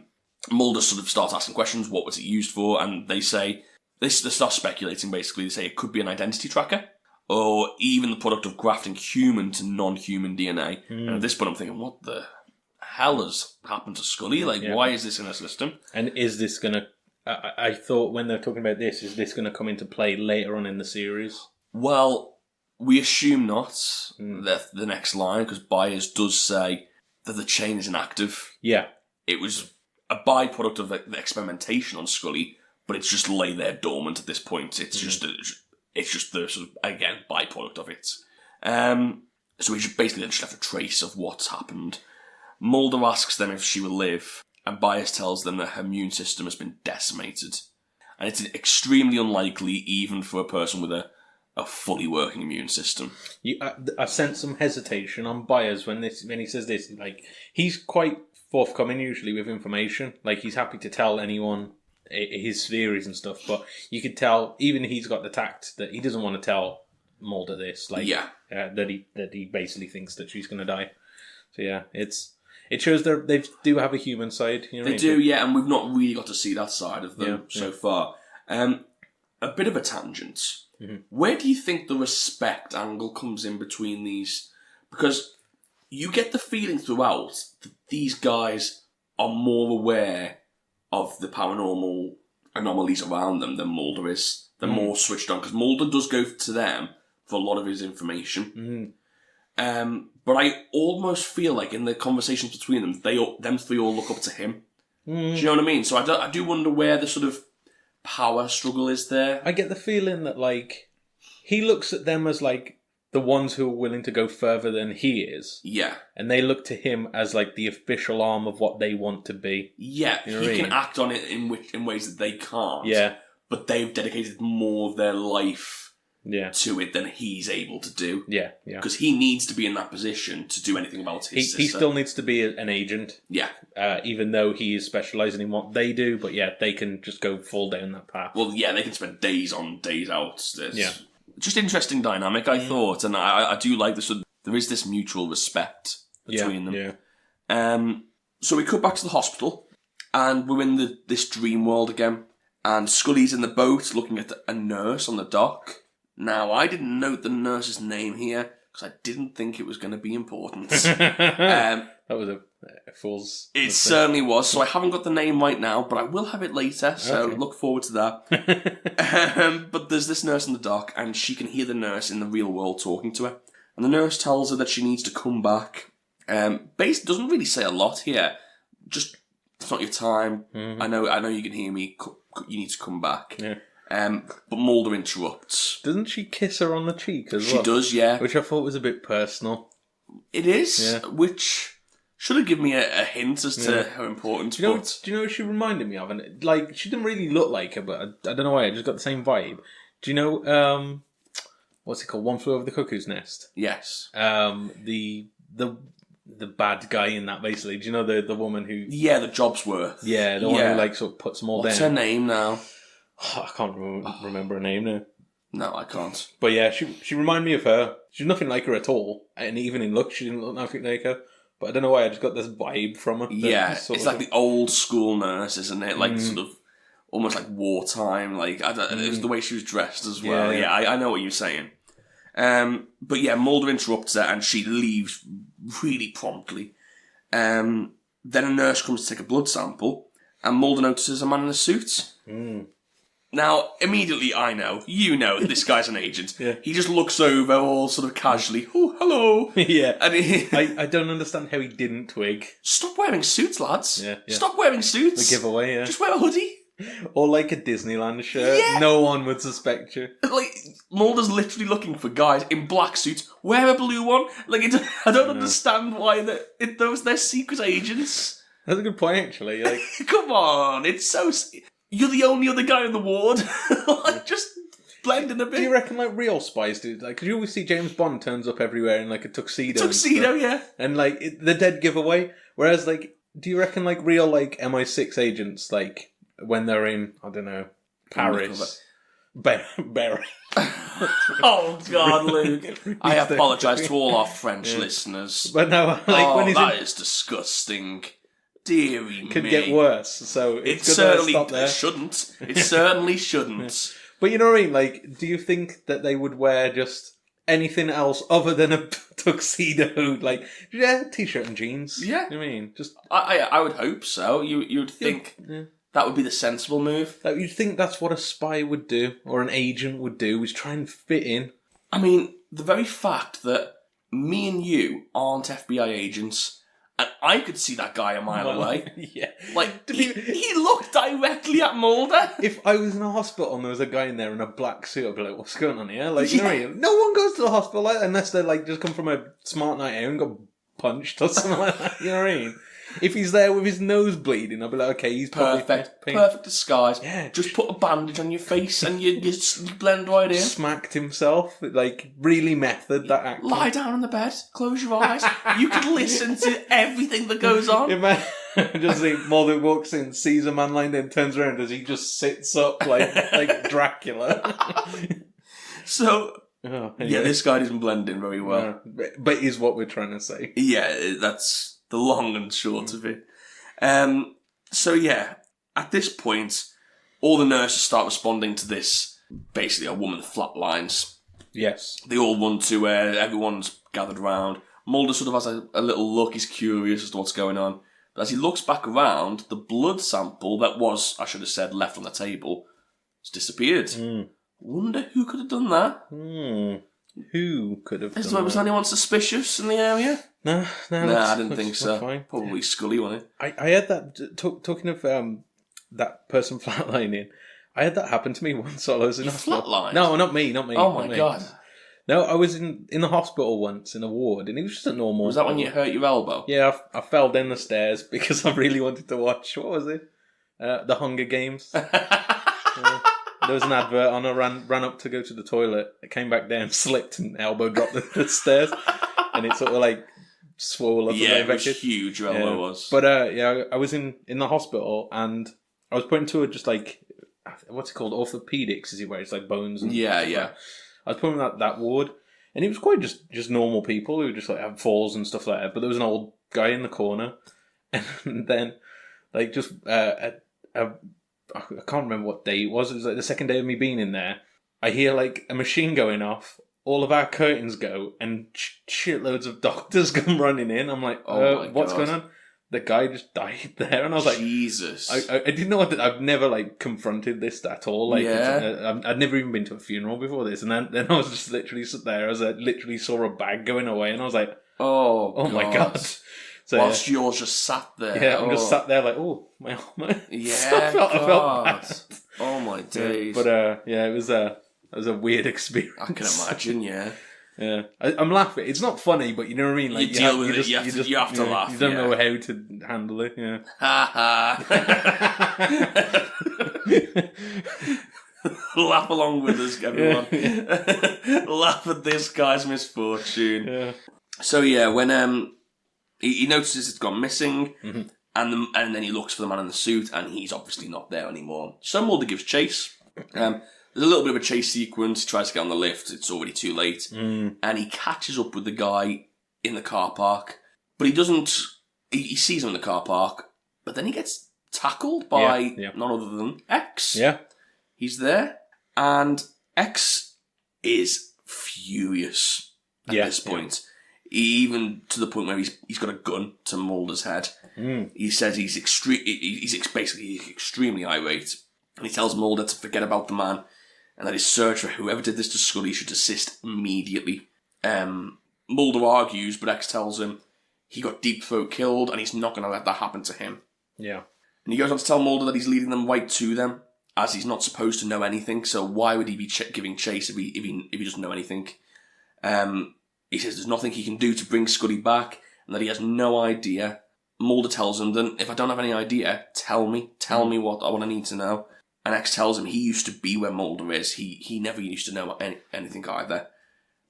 Mulder sort of starts asking questions, what was it used for? And they say, they start speculating basically. They say it could be an identity tracker or even the product of grafting human to non-human DNA. And at this point I'm thinking, what the hell has happened to Scully? Like, why is this in her system? And is this going to... I thought when they're talking about this, is this going to come into play later on in the series? Well, we assume not. The next line, because Byers does say that the chain is inactive. Yeah. It was a byproduct of the experimentation on Scully, but it's just lay there dormant at this point. It's just the sort of, again, byproduct of it. So we just basically just have a trace of what's happened. Mulder asks them if she will live, and Byers tells them that her immune system has been decimated. And it's extremely unlikely even for a person with a fully working immune system. I sense some hesitation on Byers when he says this. Like, he's quite forthcoming usually with information. Like, he's happy to tell anyone his theories and stuff, but you could tell even he's got the tact that he doesn't want to tell Mulder this. Like, that he basically thinks that she's going to die. So yeah, it shows they do have a human side. You know they do, yeah, and we've not really got to see that side of them so far. A bit of a tangent. Mm-hmm. Where do you think the respect angle comes in between these? Because you get the feeling throughout that these guys are more aware of the paranormal anomalies around them than Mulder is. They're more switched on, because Mulder does go to them for a lot of his information. But I almost feel like in the conversations between them, them three all look up to him. Do you know what I mean? So I do wonder where the sort of power struggle is there. I get the feeling that, like, he looks at them as, like, the ones who are willing to go further than he is. Yeah. And they look to him as, like, the official arm of what they want to be. Yeah, you know he can act on it in ways that they can't. Yeah. But they've dedicated more of their life to it than he's able to do. Yeah. Because he needs to be in that position to do anything about his sister. He still needs to be an agent. Yeah. Even though he is specialising in what they do, but yeah, they can just go fall down that path. Well, yeah, they can spend days on, days out. Just interesting dynamic, I thought, and I do like this. There is this mutual respect between them. Yeah. So we cut back to the hospital, and we're in this dream world again, and Scully's in the boat looking at a nurse on the dock. Now, I didn't note the nurse's name here, because I didn't think it was going to be important. That was a fool's... It certainly was, so I haven't got the name right now, but I will have it later, so look forward to that. But there's this nurse in the dock, and she can hear the nurse in the real world talking to her. And the nurse tells her that she needs to come back. Doesn't really say a lot here. Just, it's not your time. Mm-hmm. I know you can hear me. You need to come back. Yeah. But Mulder interrupts. Doesn't she kiss her on the cheek as well? She does, yeah. Which I thought was a bit personal. It is, which should have given me a hint as to how important. Do you know what she reminded me of? And like, she didn't really look like her, but I don't know why. I just got the same vibe. Do you know what's it called? One Flew Over the Cuckoo's Nest. Yes. The bad guy in that, basically. Do you know the woman who? Yeah, the Jobsworth. Yeah, the one who like sort of puts them all down. What's her name now? I can't remember her name now. No, I can't. But yeah, she reminded me of her. She's nothing like her at all. And even in look, she didn't look nothing like her. But I don't know why, I just got this vibe from her. Yeah, it's like the old school nurse, isn't it? Like sort of almost like wartime. Like it was the way she was dressed as well. Yeah, I know what you're saying. But yeah, Mulder interrupts her and she leaves really promptly. Then a nurse comes to take a blood sample and Mulder notices a man in a suit. Now, immediately you know this guy's an agent. Yeah. He just looks over all sort of casually. Oh, hello. Yeah. And I don't understand how he didn't twig. Stop wearing suits, lads. Yeah. Stop wearing suits. The giveaway, Just wear a hoodie. Or like a Disneyland shirt. Yeah. No one would suspect you. Mulder's literally looking for guys in black suits. Wear a blue one. Like, I don't understand why those they're secret agents. That's a good point, actually. Like, come on, it's so. You're the only other guy in the ward. Like, just blend in a bit. Do you reckon like real spies do? Like, because you always see James Bond turns up everywhere in like a tuxedo. Tuxedo, yeah. And like the dead giveaway. Whereas like, do you reckon like real like MI6 agents like when they're in I don't know Paris? Barry. Oh God, Luke! I apologise to all our French listeners. But no, like when he's that is disgusting. Deary could me. get worse. So it certainly shouldn't. It certainly shouldn't. But you know what I mean? Like, do you think that they would wear just anything else other than a tuxedo? Like, t-shirt and jeans. Yeah, you know what I mean? Just I would hope so. You'd think that would be the sensible move. Like, you'd think that's what a spy would do or an agent would do, is try and fit in. I mean, the very fact that me and you aren't FBI agents. And I could see that guy a mile away. Yeah. Like, he looked directly at Mulder. If I was in a hospital and there was a guy in there in a black suit, I'd be like, what's going on here? Like, you know what I mean? No one goes to the hospital like that unless they're like just come from a smart night out and got punched or something like that. You know what I mean? If he's there with his nose bleeding, I'll be like, okay, he's perfect disguise. Yeah, just put a bandage on your face and you blend right in. Smacked himself, like really method that acting. Lie down on the bed, close your eyes. You can listen to everything that goes on. Just see Mulder walks in, sees a man lying there, turns around as he just sits up like Dracula. So. Anyway. Yeah, this guy doesn't blend in very well. But is what we're trying to say. Yeah, that's the long and short of it. So yeah, at this point, all the nurses start responding to this. Basically, a woman flatlines. Yes. They all run to where everyone's gathered around. Mulder sort of has a little look. He's curious as to what's going on. But as he looks back around, the blood sample that was, I should have said, left on the table has disappeared. Wonder who could have done that? Who could have done that? Was anyone suspicious in the area? No, I didn't think so. Fine. Probably Scully, wasn't it? I had that, talking of that person flatlining, I had that happen to me once while I was in hospital. Flatlined? No, not me. Oh my God. No, I was in the hospital once in a ward, and it was just a normal... Was that when you hurt your elbow? Yeah, I fell down the stairs because I really wanted to watch, what was it? The Hunger Games. There was an advert on. I ran up to go to the toilet. I came back down, slipped, and elbow dropped the stairs, and it sort of like swole up. Yeah, it was huge. Your elbow was. But I was in the hospital, and I was put into just like what's it called, orthopedics? Is it where it's like bones? And yeah. I was put in that ward, and it was quite just normal people who just like have falls and stuff like that. But there was an old guy in the corner, and then like just I can't remember what day it was. It was like the second day of me being in there. I hear like a machine going off. All of our curtains go, and shitloads of doctors come running in. I'm like, what's going on? The guy just died there, and I was like, Jesus. I didn't know what. I've never like confronted this at all. Like, I'd never even been to a funeral before this, and then I was just literally sat there. I literally saw a bag going away, and I was like, oh my God. So, whilst yours just sat there. Yeah, I'm just sat there like, oh, my arm. Yeah, I felt bad. Oh my days. But it was a weird experience. I can imagine, yeah. Yeah, I'm laughing. It's not funny, but you know what I mean. Like, you deal with it. You have to laugh. You don't know how to handle it. Yeah. Ha ha. Laugh along with us, everyone. Yeah. Laugh at this guy's misfortune. Yeah. So yeah, when he notices it's gone missing, and then he looks for the man in the suit, and he's obviously not there anymore. So Mulder gives chase. There's a little bit of a chase sequence. He tries to get on the lift. It's already too late. And he catches up with the guy in the car park. But he doesn't... He sees him in the car park. But then he gets tackled by none other than X. Yeah. He's there. And X is furious at this point. Even to the point where he's got a gun to Mulder's head. He says he's basically extremely irate. And he tells Mulder to forget about the man, and that his search for whoever did this to Scully should desist immediately. Mulder argues, but X tells him he got deep throat killed, and he's not going to let that happen to him. Yeah. And he goes on to tell Mulder that he's leading them right to them, as he's not supposed to know anything. So why would he be giving chase if he doesn't know anything? He says there's nothing he can do to bring Scully back, and that he has no idea. Mulder tells him, then if I don't have any idea, tell me what I need to know. And X tells him he used to be where Mulder is. He never used to know anything either.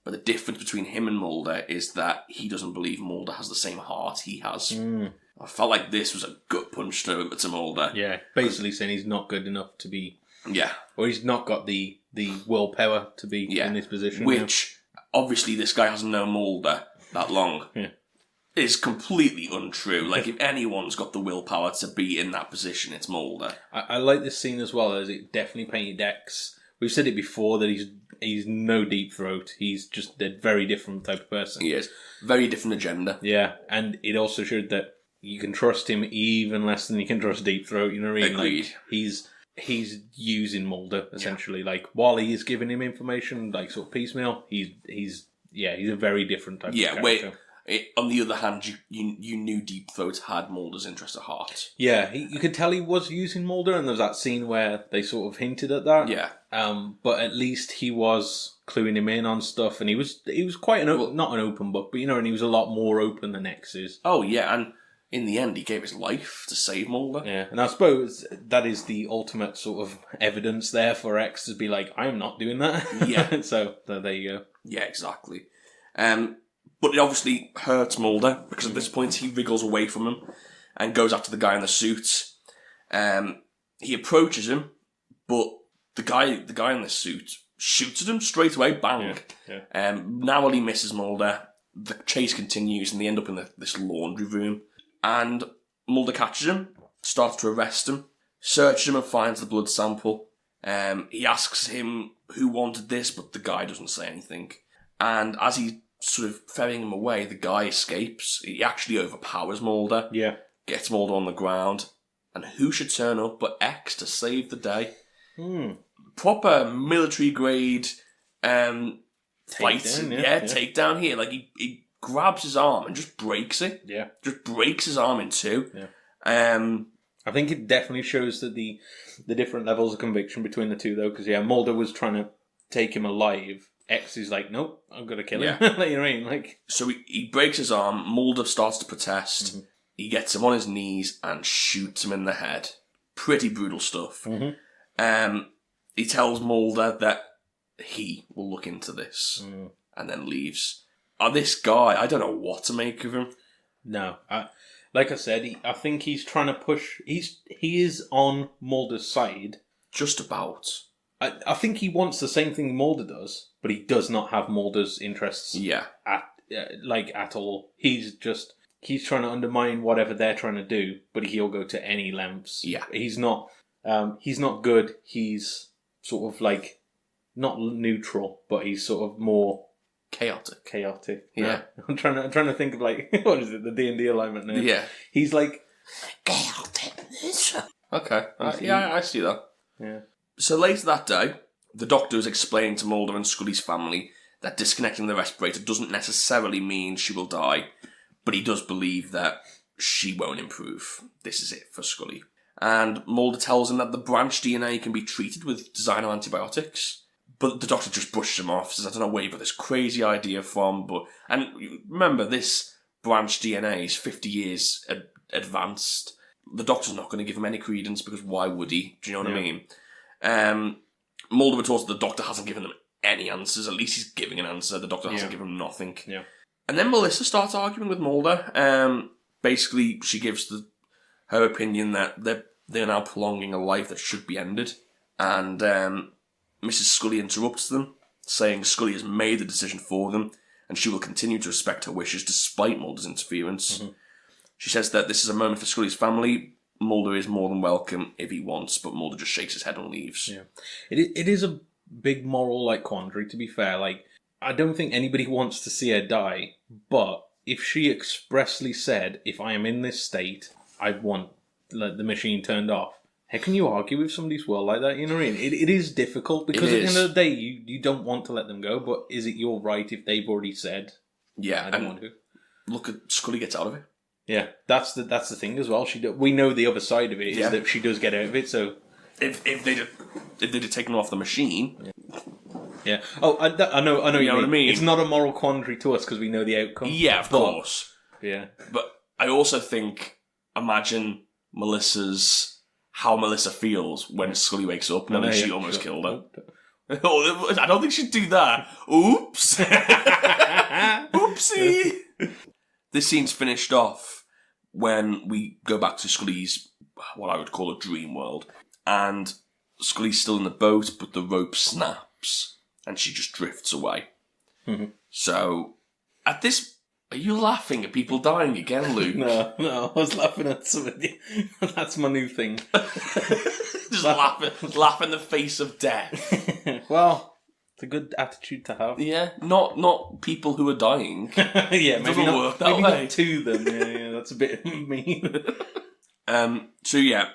But the difference between him and Mulder is that he doesn't believe Mulder has the same heart he has. I felt like this was a gut punch to Mulder. Yeah, basically saying he's not good enough to be... Yeah. Or he's not got the willpower to be in this position. Which, obviously, this guy hasn't known Mulder that long. Yeah. Is completely untrue. Like, if anyone's got the willpower to be in that position, it's Mulder. I like this scene as well, as it definitely painted X. We've said it before that he's no deep throat. He's just a very different type of person. He is. Very different agenda. Yeah, and it also showed that you can trust him even less than you can trust Deep Throat. You know what I mean? Agreed. Like, he's using Mulder essentially. Yeah. Like while he is giving him information, like sort of piecemeal, he's a very different type of character. On the other hand, you knew Deep Throat had Mulder's interest at heart. Yeah, you could tell he was using Mulder, and there was that scene where they sort of hinted at that. Yeah. But at least he was cluing him in on stuff, and he was quite not an open book, but and he was a lot more open than X is. Oh yeah, and in the end, he gave his life to save Mulder. Yeah, and I suppose that is the ultimate sort of evidence there for X to be like, I'm not doing that. Yeah. So there you go. Yeah, exactly. But it obviously hurts Mulder, because at this point he wriggles away from him and goes after the guy in the suit. He approaches him, but the guy in the suit shoots at him straight away, bang. Yeah. Now he misses Mulder. The chase continues and they end up in this laundry room. And Mulder catches him, starts to arrest him, searches him and finds the blood sample. He asks him who wanted this, but the guy doesn't say anything. And as he's sort of ferrying him away, the guy escapes. He actually overpowers Mulder. Yeah. Gets Mulder on the ground. And who should turn up but X to save the day? Proper military grade fight. Takedown here. Like he grabs his arm and just breaks it. Yeah. Just breaks his arm in two. Yeah. I think it definitely shows that the different levels of conviction between the two, though, because Mulder was trying to take him alive. X is like, nope, I'm going to kill him. Like, you know what I mean? Like, so he breaks his arm. Mulder starts to protest. Mm-hmm. He gets him on his knees and shoots him in the head. Pretty brutal stuff. Mm-hmm. He tells Mulder that he will look into this and then leaves. This guy, I don't know what to make of him. No, like I said, I think he's trying to push. He is on Mulder's side. Just about. I think he wants the same thing Mulder does, but he does not have Mulder's interests. Yeah. At all. He's trying to undermine whatever they're trying to do, but he'll go to any lengths. Yeah. He's not good. He's sort of like not neutral, but he's sort of more chaotic. Yeah. I'm trying to think of like what is it, the D&D alignment now? Yeah. He's like chaotic. Okay. I see that. Yeah. So later that day, the doctor is explaining to Mulder and Scully's family that disconnecting the respirator doesn't necessarily mean she will die, but he does believe that she won't improve. This is it for Scully. And Mulder tells him that the branch DNA can be treated with designer antibiotics, but the doctor just brushes him off, says, I don't know where you got this crazy idea from, and remember, this branch DNA is 50 years advanced. The doctor's not going to give him any credence, because why would he? Do you know what I mean? Mulder retorts that the doctor hasn't given them any answers. At least he's giving an answer. The doctor hasn't given them nothing. Yeah. And then Melissa starts arguing with Mulder. Basically, she gives her opinion that they're now prolonging a life that should be ended. And Mrs. Scully interrupts them, saying Scully has made the decision for them, and she will continue to respect her wishes despite Mulder's interference. Mm-hmm. She says that this is a moment for Scully's family. Mulder is more than welcome if he wants, but Mulder just shakes his head and leaves. Yeah, it is a big moral quandary. To be fair, I don't think anybody wants to see her die, but if she expressly said, "If I am in this state, I want the machine turned off," how can you argue with somebody's will like that? You know what I mean? It is difficult because at the end of the day, you don't want to let them go, but is it your right if they've already said, "Yeah, I don't want to"? Look at Scully gets out of it. Yeah, that's the thing as well. We know the other side of it is that she does get out of it. So if they'd have taken off the machine. Yeah. Oh, I know. You know what I mean? It's not a moral quandary to us because we know the outcome. Yeah, of course. Yeah. But I also think, imagine how Melissa feels when Scully wakes up knowing she almost killed her. Oh, I don't think she'd do that. Oops. Oopsie. This scene's finished off when we go back to Scully's, what I would call a dream world. And Scully's still in the boat, but the rope snaps and she just drifts away. Mm-hmm. So, at this... Are you laughing at people dying again, Luke? No, I was laughing at somebody. That's my new thing. Just laugh in the face of death. Well, it's a good attitude to have. Yeah, not people who are dying. Yeah, maybe work that way. not to them. Yeah, that's a bit mean. So yeah,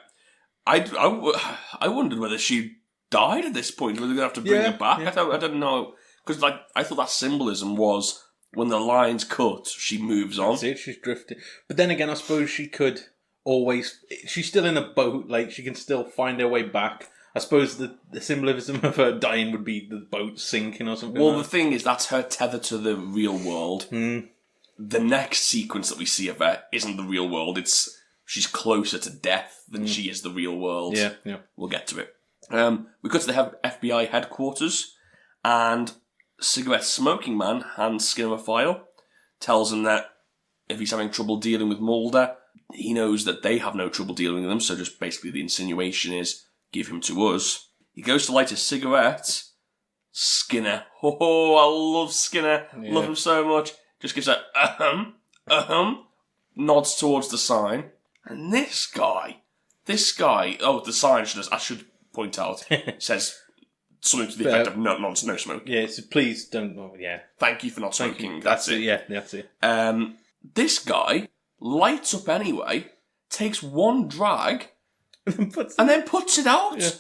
I wondered whether she died at this point. Whether they're going to have to bring her back. Yeah. I don't know, because I thought that symbolism was when the line's cut, she moves on. That's it, she's drifting. But then again, I suppose she could always... She's still in a boat, like, she can still find her way back. I suppose the symbolism of her dying would be the boat sinking or something. Well, the thing is, that's her tether to the real world. Mm. The next sequence that we see of her isn't the real world. She's closer to death than she is the real world. Yeah. We'll get to it. We got to the FBI headquarters, and cigarette smoking man hands Skinner a file, tells him that if he's having trouble dealing with Mulder, he knows that they have no trouble dealing with him, so just basically the insinuation is, give him to us. He goes to light a cigarette. Skinner. Oh, I love Skinner. Yeah. Love him so much. Just gives a nods towards the sign. And this guy, oh, the sign, I should point out, says something to the effect of no smoke. Yeah, so please don't... Oh, yeah. Thank you for not smoking. You. That's it. Yeah, that's it. This guy lights up anyway, takes one drag, and then puts it out. Yeah.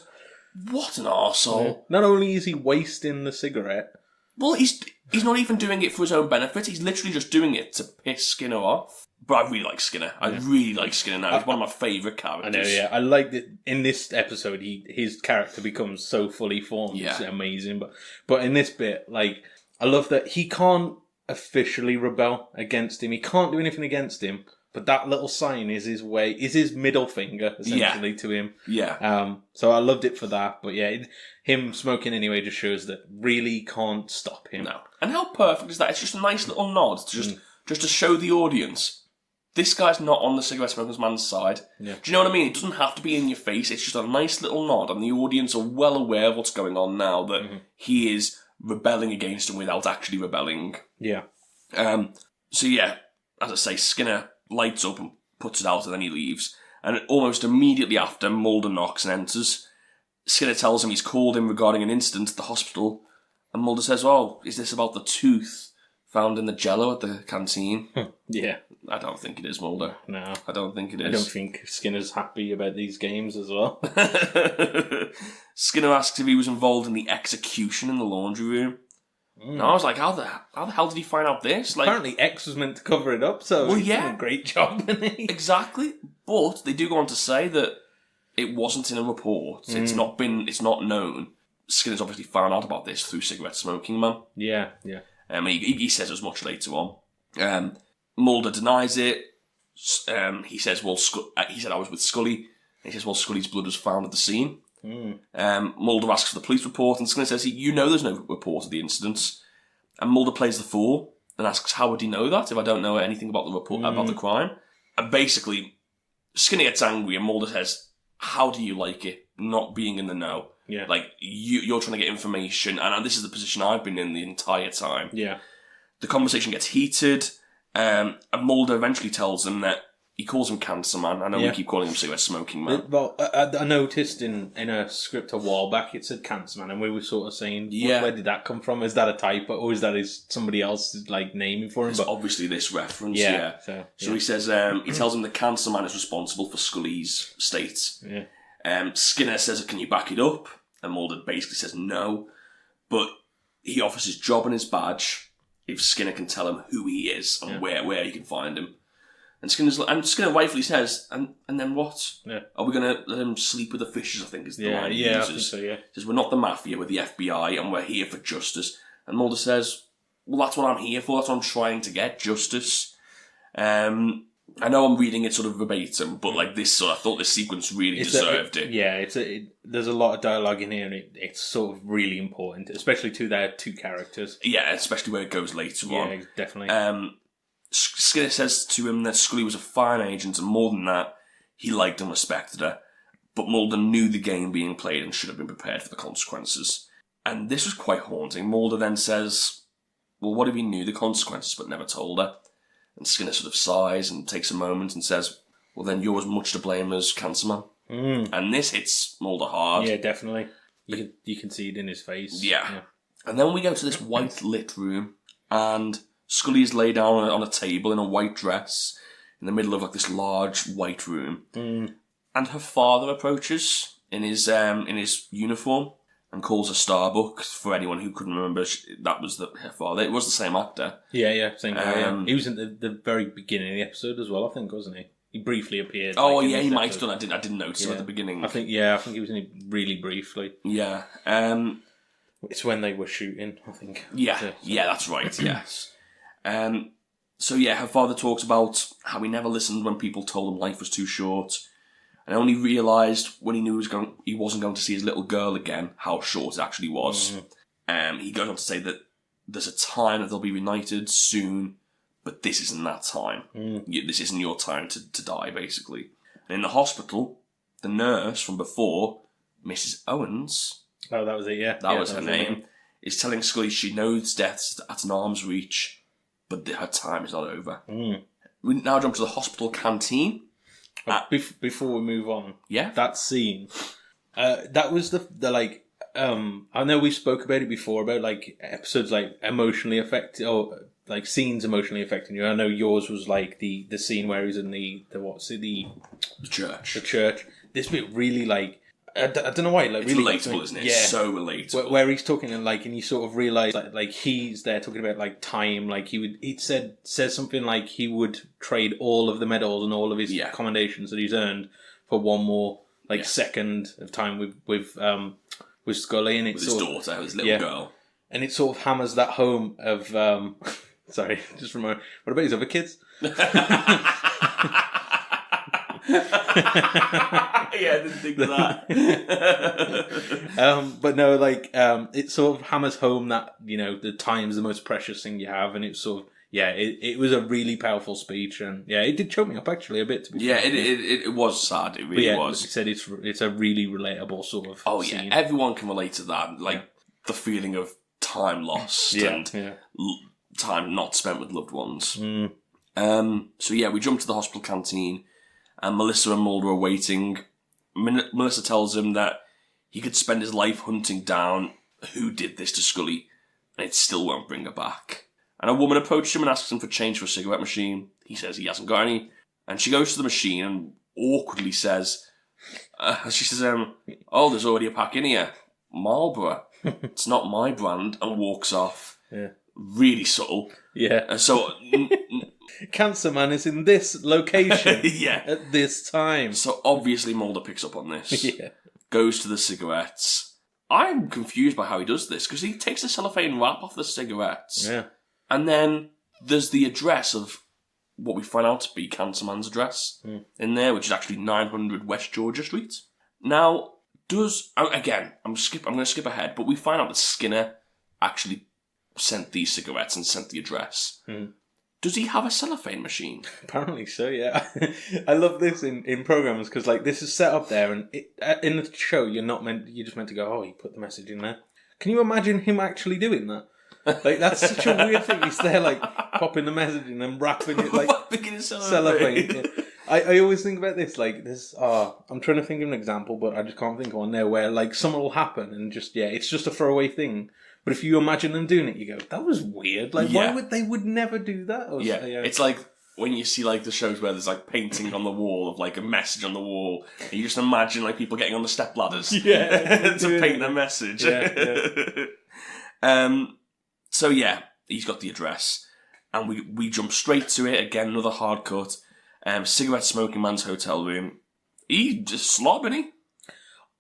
What an arsehole. Yeah. Not only is he wasting the cigarette... Well, he's not even doing it for his own benefit. He's literally just doing it to piss Skinner off. But I really like Skinner. I really like Skinner now. He's one of my favourite characters. I know, yeah. I like that in this episode, his character becomes so fully formed. Yeah. It's amazing. But in this bit, like, I love that he can't officially rebel against him. He can't do anything against him. But that little sign is his middle finger, essentially, to him. Yeah. So I loved it for that. But yeah, him smoking anyway just shows that really can't stop him. No. And how perfect is that? It's just a nice little nod to just to show the audience. This guy's not on the cigarette smoker's man's side. Yeah. Do you know what I mean? It doesn't have to be in your face. It's just a nice little nod, and the audience are well aware of what's going on now, that he is rebelling against him without actually rebelling. Yeah. So yeah, as I say, Skinner lights up and puts it out, and then he leaves. And almost immediately after, Mulder knocks and enters. Skinner tells him he's called him regarding an incident at the hospital, and Mulder says, "Oh, is this about the tooth found in the Jell-O at the canteen?" Yeah. I don't think it is, Mulder. No. I don't think it is. I don't think Skinner's happy about these games as well. Skinner asks if he was involved in the execution in the laundry room. And I was like, how the hell did he find out this? Like, apparently X was meant to cover it up, so he's done a great job, isn't he? Exactly. But they do go on to say that it wasn't in a report. It's not known. Skinner's obviously found out about this through cigarette smoking man. Yeah. He says as much later on. Mulder denies it. He says, he said I was with Scully. And he says, well, Scully's blood was found at the scene. Mulder asks for the police report, and Skinner says, you know there's no report of the incidents. And Mulder plays the fool and asks, how would he know that if I don't know anything about the report, about the crime? And basically, Skinner gets angry, and Mulder says, how do you like it, not being in the know? Yeah. Like, you're trying to get information, and this is the position I've been in the entire time. Yeah. The conversation gets heated, and Mulder eventually tells him that he calls him Cancer Man. I know we keep calling him cigarette smoking man. Well, I noticed in a script a while back it said Cancer Man, and we were sort of saying, where did that come from? Is that a typo, or is that somebody else's like naming for him? It's obviously this reference. Yeah. So he says he tells him the Cancer Man is responsible for Scully's state. Yeah. Skinner says, "Can you back it up?" And Mulder basically says no, but he offers his job and his badge if Skinner can tell him who he is and where he can find him. And Skinner rightfully says, and then what? Yeah. Are we going to let him sleep with the fishes, I think is the line he I uses. think so, yeah. He says, we're not the mafia, we're the FBI, and we're here for justice. And Mulder says, well, that's what I'm here for, that's what I'm trying to get, justice. I know I'm reading it sort of verbatim, but like this, I thought this sequence really deserved it. Yeah, there's a lot of dialogue in here, and it's sort of really important, especially to their two characters. Yeah, especially where it goes later on. Yeah, definitely. Skinner says to him that Scully was a fine agent, and more than that, he liked and respected her. But Mulder knew the game being played and should have been prepared for the consequences. And this was quite haunting. Mulder then says, well, what if he knew the consequences but never told her? And Skinner sort of sighs and takes a moment and says, well, then you're as much to blame as Cancerman. And this hits Mulder hard. Yeah, definitely. You can see it in his face. Yeah. And then we go to this white lit room, and Scully is laid down on a table in a white dress in the middle of like this large white room. And her father approaches in his uniform and calls her Starbuck. For anyone who couldn't remember, that was her father. It was the same actor. Yeah, same guy. He was in the very beginning of the episode as well, I think, wasn't he? He briefly appeared. Oh, yeah, he might have done. I didn't notice him at the beginning. I think he was in it really briefly. Yeah. It's when they were shooting, I think. Yeah, that's right, yes. So yeah, her father talks about how he never listened when people told him life was too short, and only realised when he knew he wasn't going to see his little girl again how short it actually was. He goes on to say that there's a time that they'll be reunited soon, but this isn't that time. This isn't your time to die, basically. And in the hospital, the nurse from before, Mrs. Owens... Oh, that was it, yeah. That was her name. Is telling Scully she knows death's at an arm's reach, but her time is not over. We now jump to the hospital canteen. Before we move on, yeah, that scene, that was the like. I know we spoke about it before about like episodes like emotionally affected or like scenes emotionally affecting you. I know yours was like the scene where he's in the church. The church. This bit really like. I don't know why. Like, it's really relatable, isn't it? Yeah. It's so relatable. Where he's talking and you sort of realise like he's there talking about like time. Like says something like he would trade all of the medals and all of his commendations that he's earned for one more second of time with Scully, and it's with his daughter, his little girl, and it sort of hammers that home of. Sorry, just remember. What about his other kids? Yeah, I didn't think of that. But no, it sort of hammers home that, the time's the most precious thing you have, and it's sort of, it was a really powerful speech, and it did choke me up actually a bit, to be fair. It was sad, it really was. Like I said, it's a really relatable sort of scene. Everyone can relate to that, the feeling of time lost and time not spent with loved ones. So we jump to the hospital canteen, and Melissa and Mulder are waiting. Melissa tells him that he could spend his life hunting down who did this to Scully, and it still won't bring her back. And a woman approaches him and asks him for change for a cigarette machine. He says he hasn't got any. And she goes to the machine and awkwardly says, there's already a pack in here. Marlboro. It's not my brand, and walks off. Yeah. Really subtle. Yeah. And so... Cancer Man is in this location yeah. at this time. So obviously Mulder picks up on this. Yeah. Goes to the cigarettes. I'm confused by how he does this, because he takes the cellophane wrap off the cigarettes. Yeah. And then there's the address of what we find out to be Cancer Man's address in there, which is actually 900 West Georgia Street. Now, I'm going to skip ahead, but we find out that Skinner actually sent these cigarettes and sent the address. Does he have a cellophane machine? Apparently so, yeah. I love this in programs because this is set up there, and in the show you're just meant to go, oh, he put the message in there. Can you imagine him actually doing that? That's such a weird thing. He's there popping the message in and wrapping it wrapping it in cellophane. Yeah. I always think about this I'm trying to think of an example, but I just can't think of one there where something will happen and it's just a throwaway thing. But if you imagine them doing it, you go, that was weird. Why would they never do that? It's like when you see the shows where there's painting on the wall of a message on the wall, and you just imagine people getting on the step ladders to paint their message. So he's got the address, and we jump straight to it again. Another hard cut, Cigarette smoking man's hotel room. He just slob, isn't he?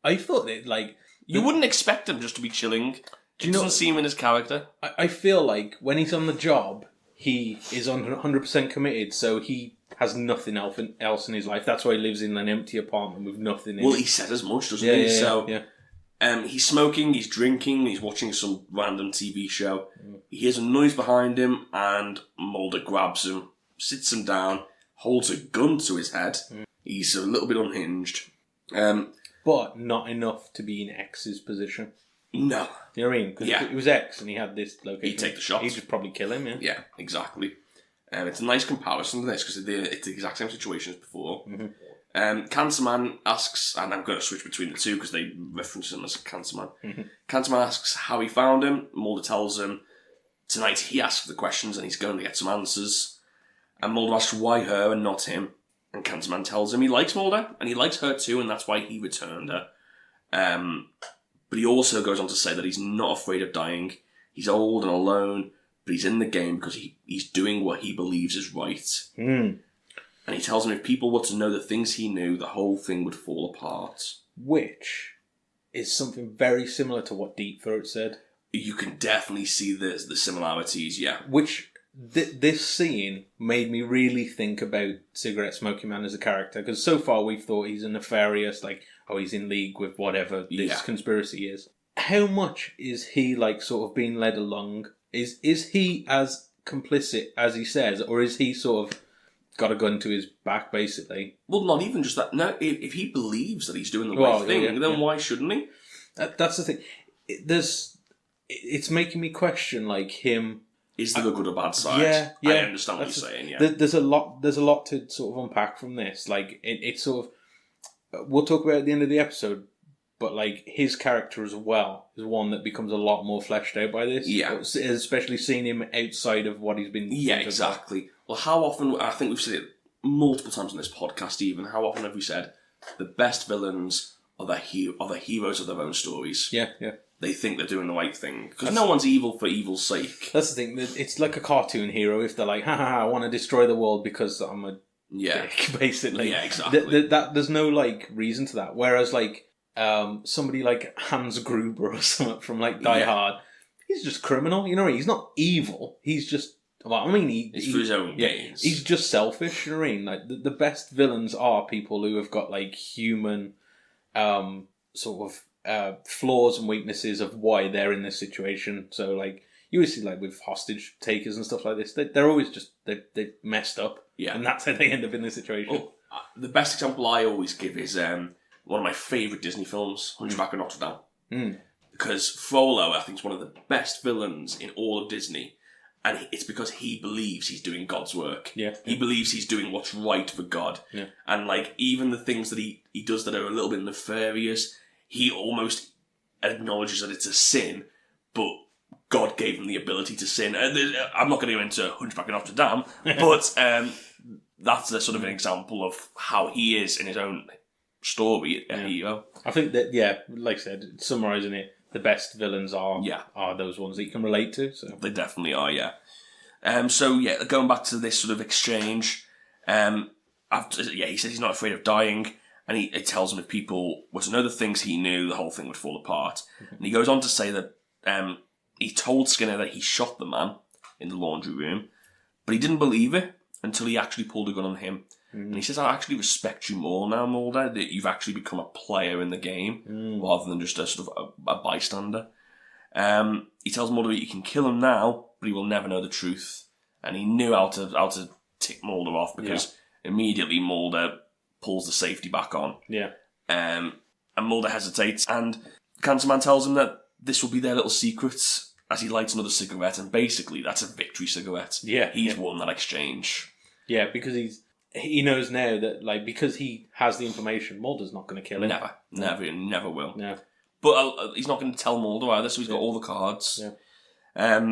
I thought that, like... You wouldn't expect him just to be chilling. It doesn't seem in his character. I feel like when he's on the job, he is 100% committed, so he has nothing else in his life. That's why he lives in an empty apartment with nothing in it. Well, he says as much, doesn't he? He's smoking, he's drinking, he's watching some random TV show. He hears a noise behind him, and Mulder grabs him, sits him down, holds a gun to his head. He's a little bit unhinged. But not enough to be in X's position. No. You know what I mean? Because if it was X and he had this location, he'd take the shot. He'd just probably kill him, Yeah, exactly. It's a nice comparison to this, because it's the exact same situation as before. Cancer Man asks, and I'm going to switch between the two because they reference him as Cancer Man. Cancer Man asks how he found him. Mulder tells him tonight he asks the questions and he's going to get some answers. And Mulder asks why her and not him. And Cancer Man tells him he likes Mulder and he likes her too, and that's why he returned her. But he also goes on to say that he's not afraid of dying. He's old and alone, but he's in the game because he's doing what he believes is right. And he tells him if people were to know the things he knew, the whole thing would fall apart. Which is something very similar to what Deep Throat said. You can definitely see the similarities, yeah. Which this scene made me really think about Cigarette Smoking Man as a character, because so far we've thought he's a nefarious, like, he's in league with whatever this conspiracy is. How much is he, like, sort of being led along? Is he as complicit as he says, or is he sort of got a gun to his back, basically? Well, not even just that. No, if he believes that he's doing the right thing, then why shouldn't he? That's the thing. It's making me question, like, him. Is there a good or bad side? Yeah. I understand what you're saying, yeah. There's a lot to sort of unpack from this. Like, it's sort of... We'll talk about it at the end of the episode, but, like, his character as well is one that becomes a lot more fleshed out by this. Yeah. Especially seeing him outside of what he's been... Yeah, exactly. Well, how often... I think we've said it multiple times on this podcast even. How often have we said the best villains are the heroes of their own stories? Yeah. They think they're doing the right thing. Because no one's evil for evil's sake. That's the thing. It's like a cartoon hero if they're like, I want to destroy the world because I'm a dick, basically. Yeah, exactly. There's no, like, reason to that. Whereas, like, somebody like Hans Gruber or something from, like, Die Hard, he's just criminal. You know what I mean? He's not evil. He's just... Well, I mean, he's for his own gains. He's just selfish, you know what I mean? Like, the best villains are people who have got, like, human sort of flaws and weaknesses of why they're in this situation. So, like, you always see, like, with hostage takers and stuff like this, they're always just, they've messed up. Yeah. And that's how they end up in this situation. Well, the best example I always give is one of my favourite Disney films, Hunchback of Notre Dame. Because Frollo, I think, is one of the best villains in all of Disney. And it's because he believes he's doing God's work. Yeah. He believes he's doing what's right for God. Yeah. And, like, even the things that he does that are a little bit nefarious, he almost acknowledges that it's a sin, but God gave him the ability to sin. I'm not going to go into Hunchback of Notre Dame, but that's a sort of an example of how he is in his own story a hero. I think that, like I said, summarising it, the best villains are those ones that you can relate to. So they definitely are, yeah. Going back to this sort of exchange, he says he's not afraid of dying, and he tells him if people were to know the things he knew, the whole thing would fall apart. And he goes on to say that he told Skinner that he shot the man in the laundry room, but he didn't believe it until he actually pulled a gun on him. And he says, I actually respect you more now, Mulder, that you've actually become a player in the game rather than just a sort of a bystander. He tells Mulder that you can kill him now, but he will never know the truth. And he knew how to tick Mulder off because immediately Mulder pulls the safety back on. Yeah. And Mulder hesitates, and Cancer Man tells him that this will be their little secret as he lights another cigarette, and basically that's a victory cigarette. Yeah. He's won that exchange. Yeah, because he knows now that, like, because he has the information, Mulder's not going to kill him. Never will. No. But he's not going to tell Mulder either, so he's got all the cards. Yeah.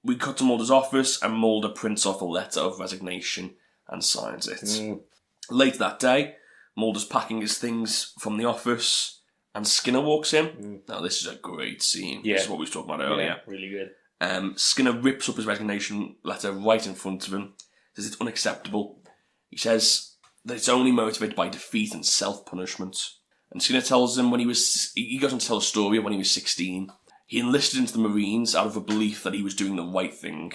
We cut to Mulder's office, and Mulder prints off a letter of resignation and signs it. Later that day, Mulder's packing his things from the office, and Skinner walks in. Now, this is a great scene. Yeah. This is what we were talking about earlier. Yeah, really good. Skinner rips up his resignation letter right in front of him. Says it's unacceptable. He says that it's only motivated by defeat and self-punishment. And Skinner tells him he goes on to tell a story of when he was 16. He enlisted into the Marines out of a belief that he was doing the right thing.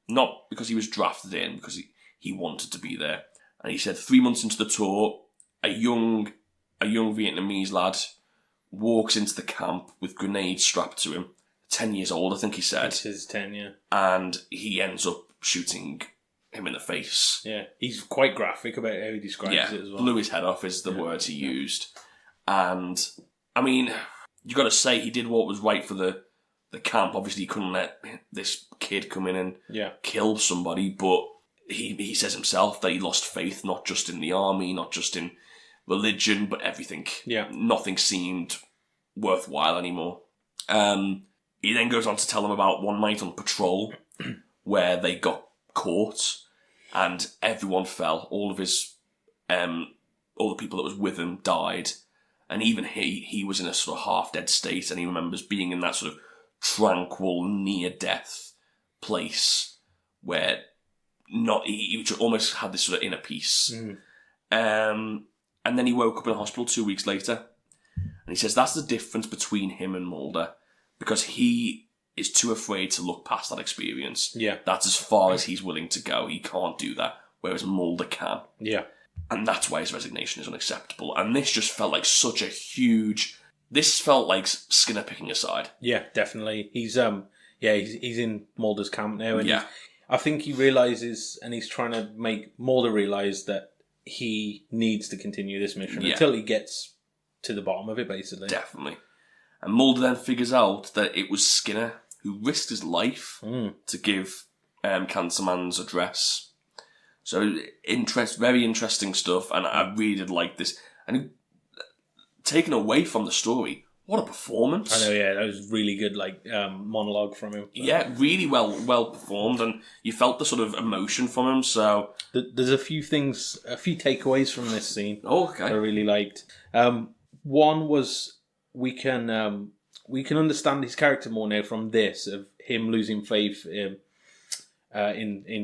Not because he was drafted in, because he wanted to be there. And he said 3 months into the tour, a young Vietnamese lad walks into the camp with grenades strapped to him. 10 years old, I think he said. It's his 10, yeah. And he ends up shooting him in the face. Yeah, he's quite graphic about how he describes it as well. Blew his head off is the words he used. And, I mean, you got to say he did what was right for the camp. Obviously, he couldn't let this kid come in and kill somebody, but he says himself that he lost faith not just in the army, not just in religion, but everything. Yeah. Nothing seemed worthwhile anymore. He then goes on to tell them about one night on patrol where they got caught and everyone fell. All of his, all the people that was with him died. And even he was in a sort of half-dead state, and he remembers being in that sort of tranquil, near-death place where he almost had this sort of inner peace. And then he woke up in a hospital 2 weeks later, and he says that's the difference between him and Mulder, because he is too afraid to look past that experience. Yeah. That's as far as he's willing to go. He can't do that, whereas Mulder can. Yeah. And that's why his resignation is unacceptable. And this just felt like such a huge... This felt like Skinner picking a side. Yeah, definitely. He's in Mulder's camp now. And I think he realises, and he's trying to make Mulder realise that he needs to continue this mission until he gets to the bottom of it, basically. Definitely. And Mulder then figures out that it was Skinner who risked his life to give Cancer Man's address. So, very interesting stuff, and I really did like this. And taken away from the story, what a performance. I know, yeah, that was really good, monologue from him. Yeah, really well performed, and you felt the sort of emotion from him, so... There's a few takeaways from this scene that I really liked. One was, we can understand his character more now from this, of him losing faith in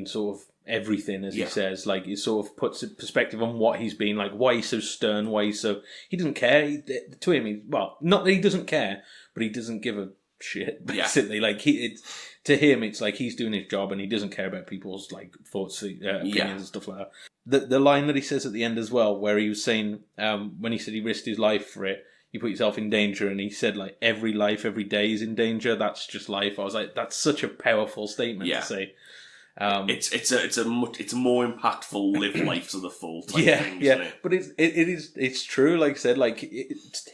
sort of everything, as he says. Like, it sort of puts a perspective on what he's been, like why he's so stern, why he's so... He doesn't care. To him, not that he doesn't care, but he doesn't give a shit, basically. Like, to him, it's like he's doing his job and he doesn't care about people's thoughts, opinions and stuff like that. The line that he says at the end as well, where he was saying, when he said he risked his life for it, you put yourself in danger, and he said, every life, every day is in danger, that's just life. I was like, that's such a powerful statement to say. It's a more impactful live life to the full type thing, isn't it? But it's true. Like I said,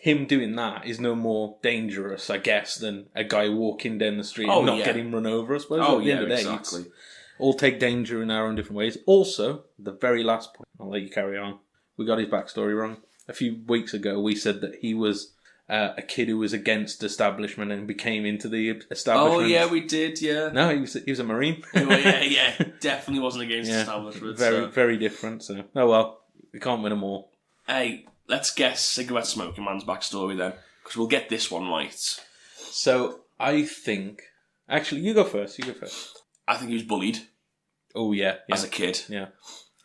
him doing that is no more dangerous, I guess, than a guy walking down the street and not getting run over. I suppose. At the end of the day, exactly. All take danger in our own different ways. Also, the very last point, I'll let you carry on. We got his backstory wrong. A few weeks ago, we said that he was a kid who was against establishment and became into the establishment. Oh, yeah, we did, yeah. No, he was a Marine. Well, yeah, definitely wasn't against establishment. Very different, so... Oh, well, we can't win them all. Hey, let's guess Cigarette Smoking Man's backstory, then, because we'll get this one right. So, I think... Actually, you go first. I think he was bullied. Oh, yeah. As a kid. Yeah.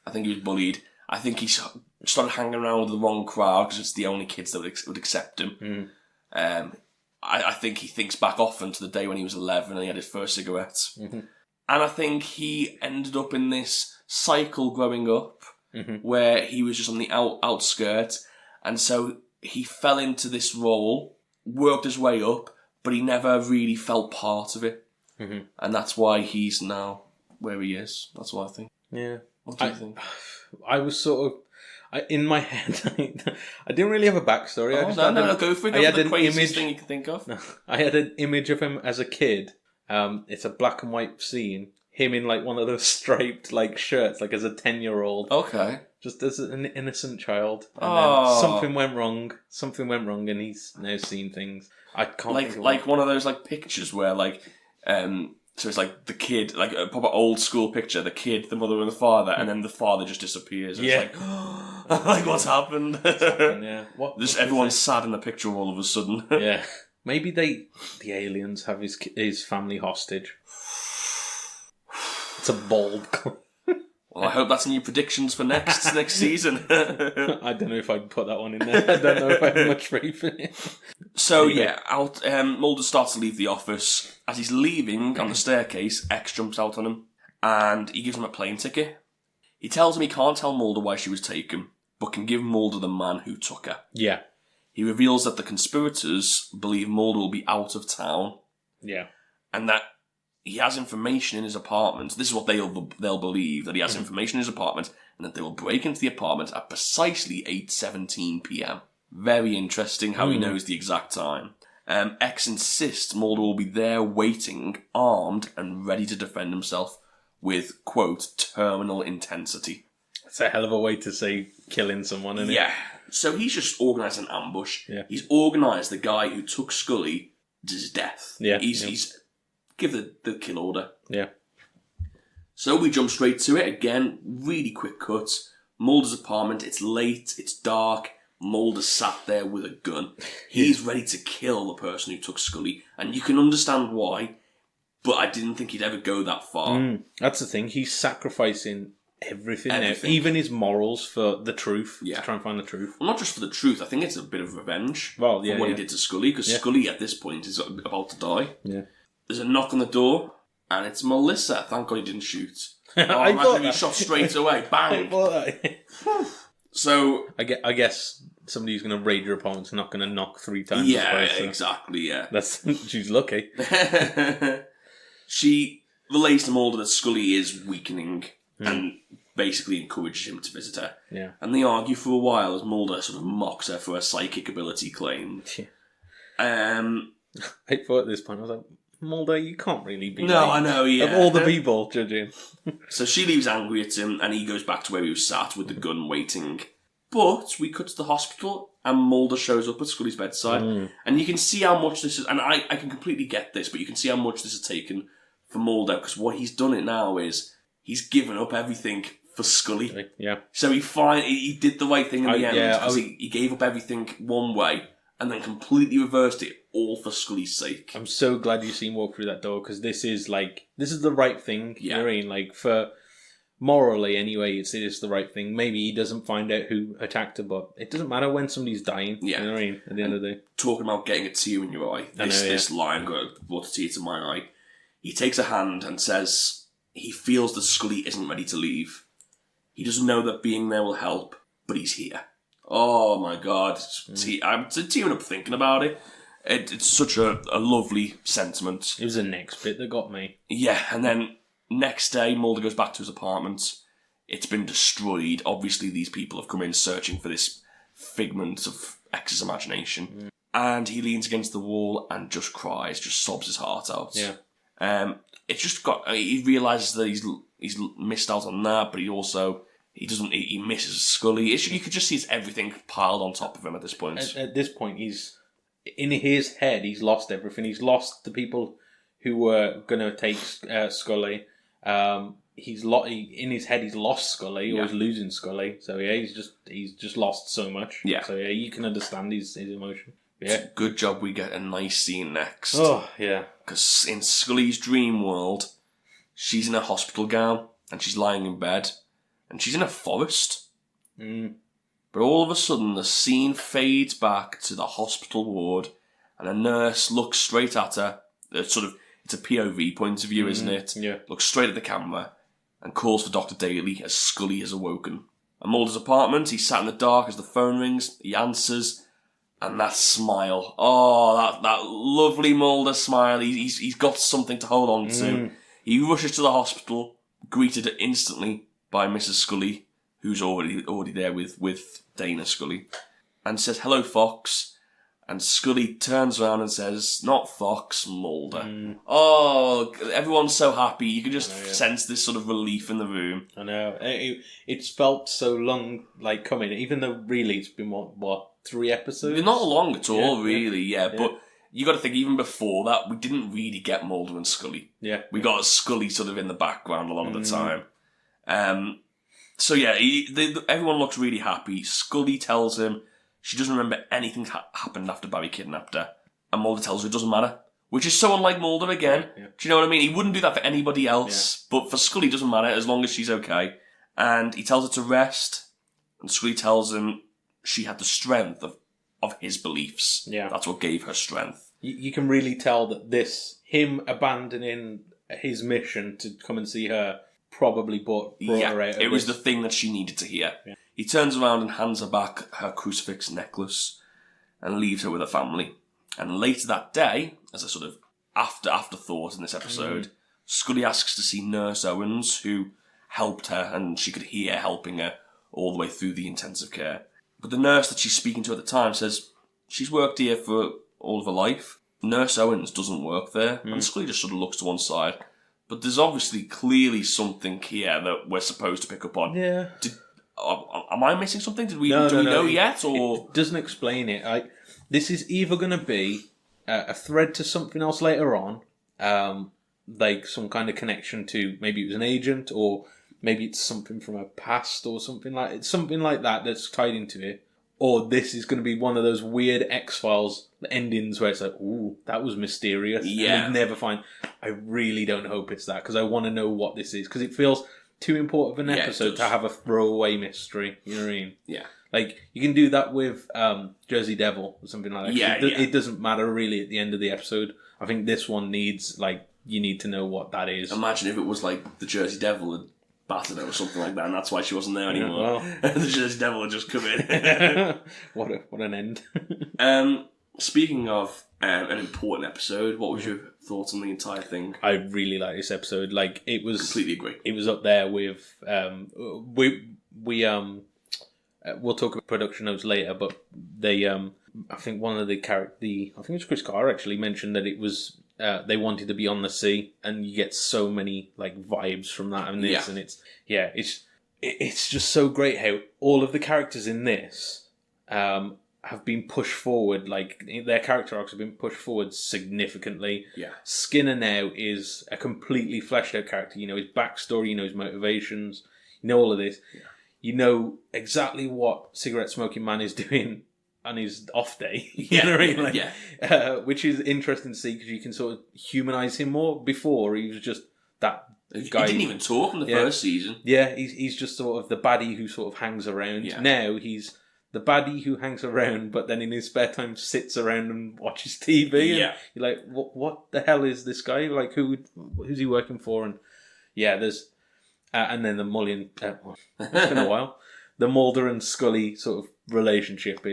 I think he was bullied. I think he started hanging around with the wrong crowd because it's the only kids that would accept him. I think he thinks back often to the day when he was 11 and he had his first cigarettes. And I think he ended up in this cycle growing up where he was just on the outskirts, and so he fell into this role, worked his way up, but he never really felt part of it. And that's why he's now where he is. That's what I think. Yeah. What do you think? I was sort of... in my head, I didn't really have a backstory. No, go for it. Go for the craziest thing you can think of. No, I had an image of him as a kid. It's a black and white scene. Him in one of those striped shirts, as a 10-year-old. Okay. Just as an innocent child. And then something went wrong, and he's now seen things. I can't think of one of those pictures where so it's the kid, a proper old school picture, the kid, the mother and the father, and then the father just disappears. And it's what's happened? Yeah. Just everyone's sad in the picture all of a sudden. Yeah. Maybe the aliens have his family hostage. It's a bold... Well, I hope that's in your predictions for next season. I don't know if I'd put that one in there. I don't know if I have much faith in it. So, Mulder starts to leave the office. As he's leaving on the staircase, X jumps out on him, and he gives him a plane ticket. He tells him he can't tell Mulder why she was taken, but can give Mulder the man who took her. Yeah. He reveals that the conspirators believe Mulder will be out of town. Yeah. And that he has information in his apartment. This is what they'll believe, that he has information in his apartment, and that they will break into the apartment at precisely 8:17 p.m. Very interesting how he knows the exact time. X insists Mulder will be there waiting, armed and ready to defend himself with, quote, terminal intensity. It's a hell of a way to say killing someone, isn't it? Yeah. So he's just organised an ambush. Yeah. He's organised the guy who took Scully to his death. Yeah. He's give the kill order. Yeah. So we jump straight to it. Again, really quick cut. Mulder's apartment. It's late. It's dark. Mulder sat there with a gun. He's ready to kill the person who took Scully. And you can understand why, but I didn't think he'd ever go that far. That's the thing. He's sacrificing everything. Everything. Even his morals for the truth. Yeah. To try and find the truth. Well, not just for the truth. I think it's a bit of revenge Well, yeah, for what yeah. he did to Scully, because Scully at this point is about to die. Yeah. There's a knock on the door, and it's Melissa. Thank God he didn't shoot. I Imagine thought if he that. shot straight away. I Bang! thought that. So, I guess somebody who's going to raid your apartment's not going to knock 3 times. yeah, twice, so exactly, yeah. she's lucky. She relays to Mulder that Scully is weakening and basically encourages him to visit her. Yeah. And they argue for a while as Mulder sort of mocks her for her psychic ability claim. I thought at this point, I was like, Mulder, you can't really be. No, like, I know, yeah. Of all the people judging. So she leaves angry at him, and he goes back to where he was sat with the gun waiting. But we cut to the hospital, and Mulder shows up at Scully's bedside, and you can see how much this is, and I can completely get this, but you can see how much this has taken for Mulder, because what he's done it now is, he's given up everything for Scully. Yeah. So he did the right thing in the end, yeah, because he gave up everything one way, and then completely reversed it, all for Scully's sake. I'm so glad you seen walk through that door, because this is the right thing. You know what I mean? Like, for morally anyway, it is the right thing. Maybe he doesn't find out who attacked her, but it doesn't matter when somebody's dying. Yeah. You know what I mean? At the end of the day. Talking about getting a tear in your eye, this line brought a tear to my eye. He takes a hand and says he feels that Scully isn't ready to leave. He doesn't know that being there will help, but he's here. Oh my God. I'm tearing up thinking about it. It's such a lovely sentiment. It was the next bit that got me. Yeah, and then next day, Mulder goes back to his apartment. It's been destroyed. Obviously, these people have come in searching for this figment of X's imagination. And he leans against the wall and just cries, just sobs his heart out. Yeah. It's just got. He realises that he's missed out on that, but he misses Scully. You could just see it's everything piled on top of him at this point. At this point, in his head, he's lost everything. He's lost the people who were going to take Scully. In his head, he's lost Scully, or he's losing Scully. So yeah, he's just lost so much. Yeah. So yeah, you can understand his emotion. Yeah. Good job we get a nice scene next. Oh yeah. Because in Scully's dream world, she's in a hospital gown and she's lying in bed and she's in a forest. But all of a sudden, the scene fades back to the hospital ward, and a nurse looks straight at her. It's a POV point of view, isn't it? Yeah. Looks straight at the camera and calls for Dr. Daly as Scully has awoken. At Mulder's apartment, he's sat in the dark as the phone rings. He answers, and that smile. Oh, that lovely Mulder smile. He's got something to hold on to. He rushes to the hospital, greeted instantly by Mrs. Scully, who's already there with Dana Scully, and says, "Hello, Fox." And Scully turns around and says, "Not Fox, Mulder." Oh, everyone's so happy. You can just sense this sort of relief in the room. I know. It's felt so long, coming, even though really it's been, what 3 episodes? Not long at all, really, yeah. But you got to think, even before that, we didn't really get Mulder and Scully. Yeah. We got Scully sort of in the background a lot of the time. So yeah, everyone looks really happy. Scully tells him she doesn't remember anything happened after Barry kidnapped her. And Mulder tells her it doesn't matter. Which is so unlike Mulder again. Yeah. Do you know what I mean? He wouldn't do that for anybody else. But for Scully, it doesn't matter as long as she's okay. And he tells her to rest, and Scully tells him she had the strength of his beliefs. Yeah. That's what gave her strength. You can really tell that him abandoning his mission to come and see her probably brought her out of it was the thing that she needed to hear. Yeah. He turns around and hands her back her crucifix necklace and leaves her with her family. And later that day, as a sort of afterthought in this episode, Scully asks to see Nurse Owens, who helped her, and she could hear helping her all the way through the intensive care. But the nurse that she's speaking to at the time says she's worked here for all of her life. Nurse Owens doesn't work there, and Scully just sort of looks to one side. But there's obviously clearly something here that we're supposed to pick up on. Yeah. Am I missing something? Do we know yet? Or it doesn't explain it. This is either going to be a thread to something else later on, like some kind of connection to maybe it was an agent, or maybe it's something from her past, or something like that that's tied into it. Or this is going to be one of those weird X-Files endings where it's like, ooh, that was mysterious. Yeah. And we never find... I really don't hope it's that, because I want to know what this is. Because it feels too important of an episode to have a throwaway mystery. You know what I mean? Yeah. Like, you can do that with Jersey Devil or something like that. Yeah, It doesn't matter really at the end of the episode. I think this one needs, you need to know what that is. Imagine if it was like the Jersey Devil had battered her or something like that, and that's why she wasn't there anymore. Yeah, well. The Jersey Devil had just come in. What an end. Speaking of an important episode, what was your thoughts on the entire thing? I really like this episode. It was completely agree. It was up there with we'll talk about production notes later, but they I think one of the I think it was Chris Carr actually mentioned that it was they wanted to be on the sea, and you get so many vibes from that and this, and it's just so great how all of the characters in this have been pushed forward. Their character arcs have been pushed forward significantly. Yeah, Skinner now is a completely fleshed out character. You know his backstory, you know his motivations, you know all of this. Yeah. You know exactly what Cigarette Smoking Man is doing on his off day. You know what I mean? Which is interesting to see, because you can sort of humanise him more. Before, he was just that guy. He didn't even talk in the first season. Yeah, he's just sort of the baddie who sort of hangs around. Yeah. Now he's the baddie who hangs around, but then in his spare time sits around and watches TV. And you're like, what the hell is this guy? Who's he working for? And there's... and then the Mullion... it's been a while. The Mulder and Scully sort of relationship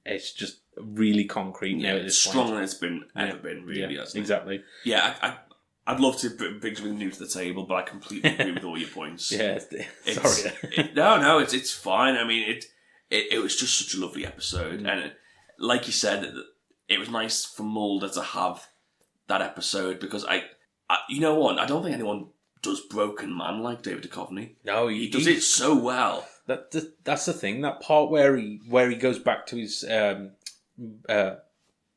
it's just really concrete now at this point. Stronger than it's been ever been, really, hasn't it? Exactly. Yeah, I'd love to bring something new to the table, but I completely agree with all your points. Sorry. No, it's fine. I mean, it was just such a lovely episode, and like you said, it was nice for Mulder to have that episode, because I you know what? I don't think anyone does Broken Man like David Duchovny. No, he does it so well. That's the thing. That part where he goes back to his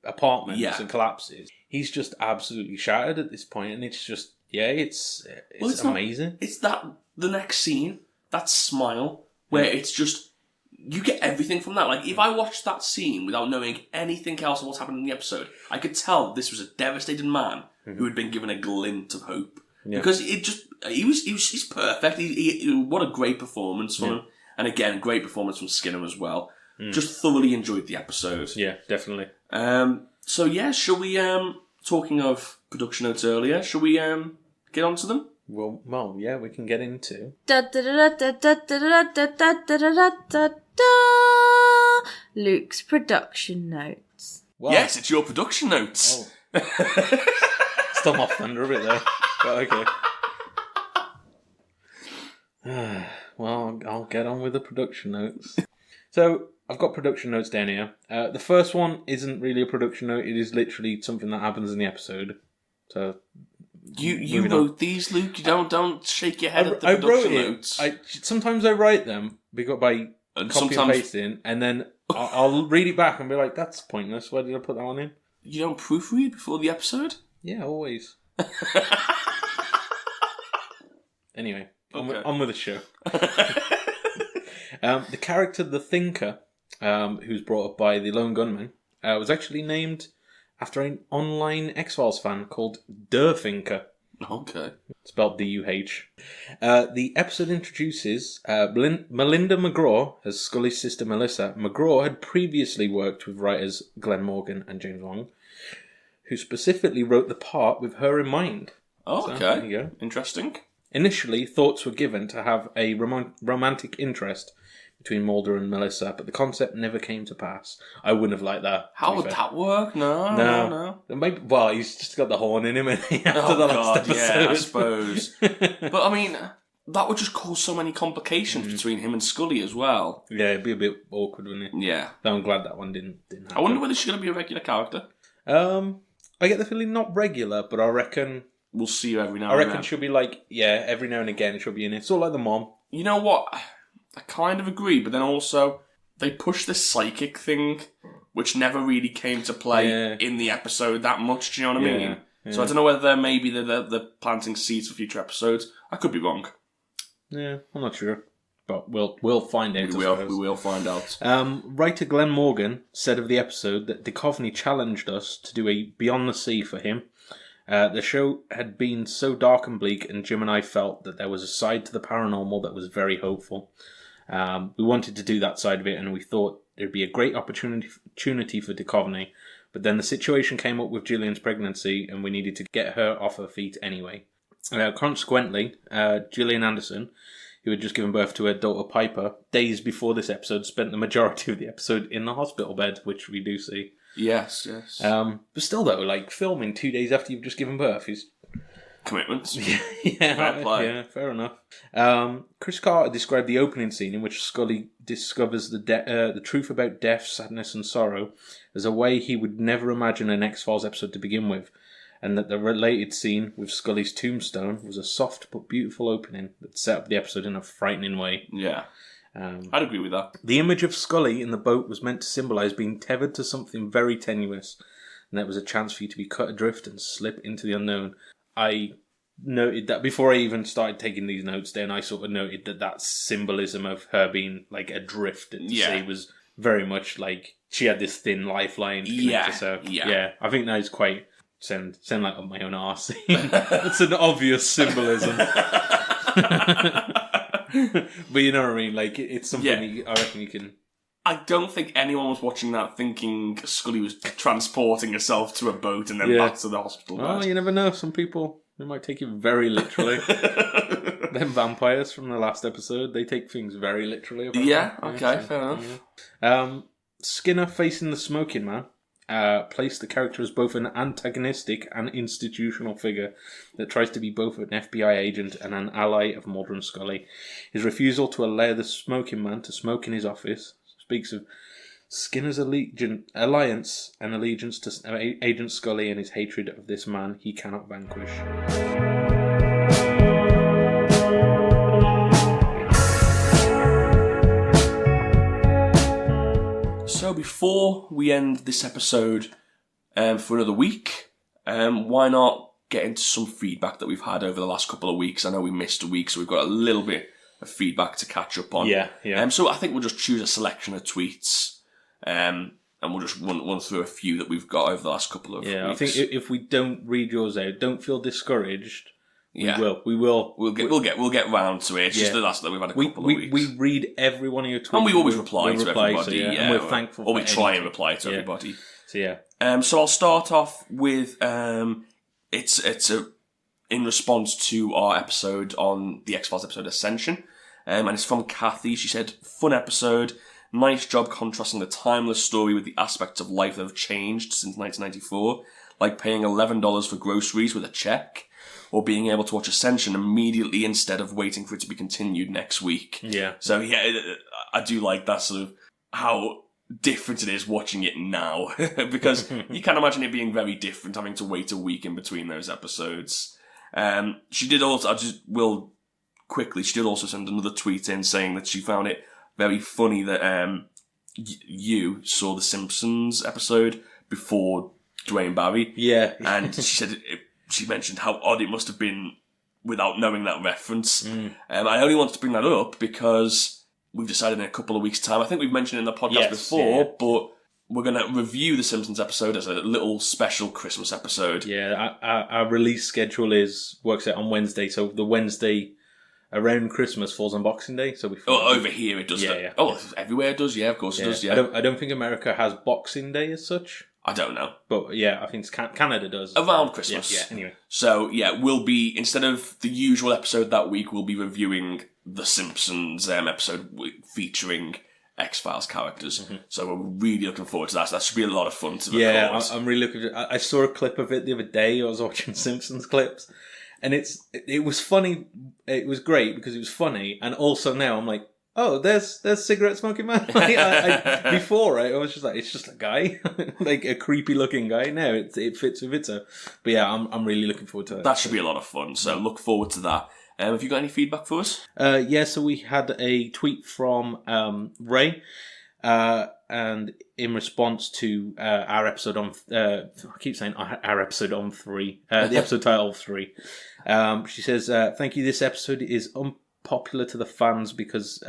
apartment and collapses. He's just absolutely shattered at this point, and it's just it's amazing. It's the next scene, that smile, where it's just you get everything from that. If I watched that scene without knowing anything else of what's happening in the episode, I could tell this was a devastated man who had been given a glint of hope. Yeah. Because he's perfect. What a great performance from him, and again, great performance from Skinner as well. Just thoroughly enjoyed the episode. Yeah, definitely. Shall we? Talking of production notes earlier, shall we get onto them? Well, yeah, we can get into Luke's production notes. Wow. Yes, it's your production notes. Oh. Stole my thunder a bit there. But okay. Well, I'll get on with the production notes. So, I've got production notes down here. The first one isn't really a production note. It is literally something that happens in the episode. So, you wrote these, Luke. You don't shake your head at the production notes. Sometimes I write them by copy and pasting, and then I'll read it back and be like, "That's pointless. Why did I put that one in?" You don't proofread before the episode? Yeah, always. Anyway, on with the show. The character, the Thinker, who's brought up by the Lone Gunman, was actually named after an online X-Files fan called Der Thinker. Okay. Spelled D-U-H. The episode introduces Melinda McGraw as Scully's sister Melissa. McGraw had previously worked with writers Glenn Morgan and James Wong, who specifically wrote the part with her in mind. Oh, So, okay. there you go. Interesting. Initially, thoughts were given to have a romantic interest between Mulder and Melissa, but the concept never came to pass. I wouldn't have liked that. How would that work? No. Maybe, well, he's just got the horn in him after Oh, the last God, episode. yeah, I suppose. But, I mean, that would just cause so many complications between him and Scully as well. Yeah, it'd be a bit awkward, wouldn't it? Yeah. So I'm glad that one didn't happen. I wonder whether she's going to be a regular character. I get the feeling not regular, but I reckon... We'll see her every now I and then. reckon she'll be like, yeah, every now and again she'll be in it. It's all like the mom. You know what? I kind of agree, but then also they push this psychic thing, which never really came to play in the episode that much. Do you know what I mean? Yeah. So I don't know whether maybe they're planting seeds for future episodes. I could be wrong. Yeah, I'm not sure, but we'll find out. We will find out. Writer Glenn Morgan said of the episode that Duchovny challenged us to do a Beyond the Sea for him. The show had been so dark and bleak, and Jim and I felt that there was a side to the paranormal that was very hopeful. We wanted to do that side of it, and we thought there'd be a great opportunity for Duchovny, but then the situation came up with Gillian's pregnancy, and we needed to get her off her feet anyway. Consequently, Gillian Anderson, who had just given birth to her daughter Piper, days before this episode, spent the majority of the episode in the hospital bed, which we do see. Yes. But still, though, like filming 2 days after you've just given birth is Commitments. yeah, fair enough. Chris Carter described the opening scene in which Scully discovers the truth about death, sadness, and sorrow as a way he would never imagine an X-Files episode to begin with, and that the related scene with Scully's tombstone was a soft but beautiful opening that set up the episode in a frightening way. Yeah. I'd agree with that. The image of Scully in the boat was meant to symbolise being tethered to something very tenuous, and that was a chance for you to be cut adrift and slip into the unknown. I noted that before I even started taking these notes, then I sort of noted that symbolism of her being like adrift at sea was very much like she had this thin lifeline. So I think that is quite sound like on my own arse. It's an obvious symbolism. But you know what I mean? Like, it's something I reckon you can... I don't think anyone was watching that thinking Scully was transporting herself to a boat and then back to the hospital bed. Oh, you never know. Some people, they might take it very literally. Them vampires from the last episode, they take things very literally. Fair enough. Yeah. Skinner facing the smoking man placed the character as both an antagonistic and institutional figure that tries to be both an FBI agent and an ally of Mulder and Scully. His refusal to allow the smoking man to smoke in his office speaks of Skinner's alliance and allegiance to Agent Scully and his hatred of this man he cannot vanquish. So before we end this episode for another week, why not get into some feedback that we've had over the last couple of weeks? I know we missed a week, so we've got a little bit of feedback to catch up on. Yeah. So I think we'll just choose a selection of tweets, and we'll just run through a few that we've got over the last couple of weeks. I think if we don't read yours out, don't feel discouraged. Yeah. We will. We'll get round to it. It's just the last that we've had a couple of weeks. We read every one of your tweets. And we always reply to everybody. So, and we're thankful or for we try anything. and reply to everybody. So yeah. So I'll start off with it's in response to our episode on the X-Files episode Ascension. And it's from Kathy. She said, fun episode. Nice job contrasting the timeless story with the aspects of life that have changed since 1994. Like paying $11 for groceries with a check. Or being able to watch Ascension immediately instead of waiting for it to be continued next week. Yeah. So I do like that sort of how different it is watching it now. Because you can imagine it being very different having to wait a week in between those episodes. She did also, she did also send another tweet in saying that she found it very funny that you saw the Simpsons episode before Dwayne Barry. Yeah. And she said... She mentioned how odd it must have been without knowing that reference. I only wanted to bring that up because we've decided in a couple of weeks' time, I think we've mentioned it in the podcast before, but we're going to review the Simpsons episode as a little special Christmas episode. Yeah, our release schedule works out on Wednesday, so the Wednesday around Christmas falls on Boxing Day. So over here it does. Yeah. Oh, everywhere it does. Yeah, of course it does. Yeah, I don't think America has Boxing Day as such. I don't know. But yeah, I think Canada does. Around Christmas. Yeah, anyway. So, yeah, we'll be, instead of the usual episode that week, we'll be reviewing the Simpsons episode featuring X-Files characters. Mm-hmm. So we're really looking forward to that. So that should be a lot of fun to record. Yeah, I'm really looking I saw a clip of it the other day. I was watching Simpsons clips. And it was funny. It was great because it was funny. And also now I'm like, oh, there's cigarette smoking man. Before, I was just like, it's just a guy, like a creepy looking guy. Now it fits with it. So, but yeah, I'm really looking forward to it. That should be a lot of fun. So look forward to that. Have you got any feedback for us? Yeah. So we had a tweet from Ray, and in response to our episode on, I keep saying our episode on 3, the episode title 3. She says, "Thank you. This episode is popular to the fans because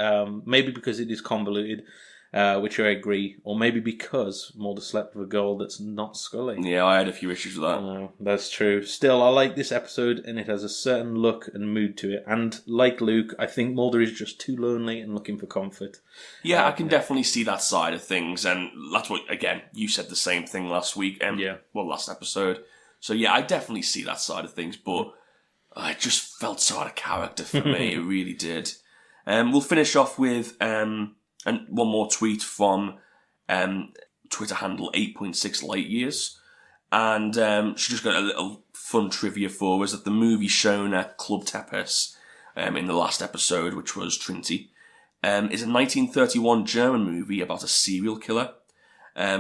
maybe because it is convoluted, which I agree, or maybe because Mulder slept with a girl that's not Scully." Yeah, I had a few issues with that. No, that's true. Still, I like this episode, and it has a certain look and mood to it. And like Luke, I think Mulder is just too lonely and looking for comfort. Yeah, I can definitely see that side of things, and that's what, again, you said the same thing last week. Last episode. So yeah, I definitely see that side of things, but it just felt so out of character for me. It really did. We'll finish off with one more tweet from Twitter handle 8.6 Light Years. And she just got a little fun trivia for us that the movie shown at Club Tepes in the last episode, which was Trinity, is a 1931 German movie about a serial killer,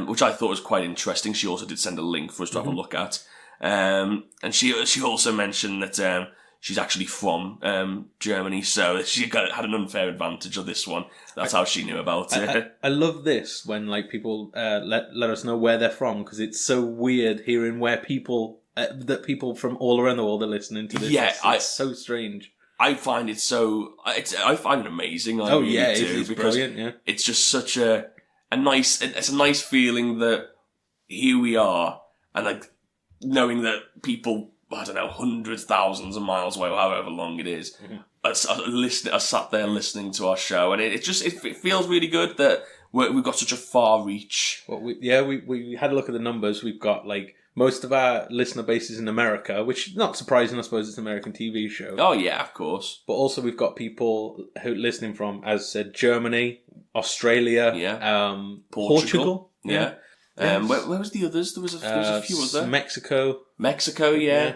which I thought was quite interesting. She also did send a link for us to have a look at. And she also mentioned that she's actually from Germany, so she had an unfair advantage of this one. That's how she knew about it. I love this when people let us know where they're from, because it's so weird hearing where people from all around the world are listening to this. Yeah, it's so strange. I find it I find it amazing. I really do, it's because brilliant. Yeah, it's just such a nice. It's a nice feeling that here we are, and like knowing that people, I don't know, hundreds, thousands of miles away, or however long it is, are sat there listening to our show, and it feels really good that we've got such a far reach. Well, we had a look at the numbers. We've got most of our listener base is in America, which is not surprising. I suppose it's an American TV show. Oh yeah, of course. But also we've got people who listening from, as said, Germany, Australia, Portugal. Yeah. Where was the others? There was a few others. Mexico, yeah.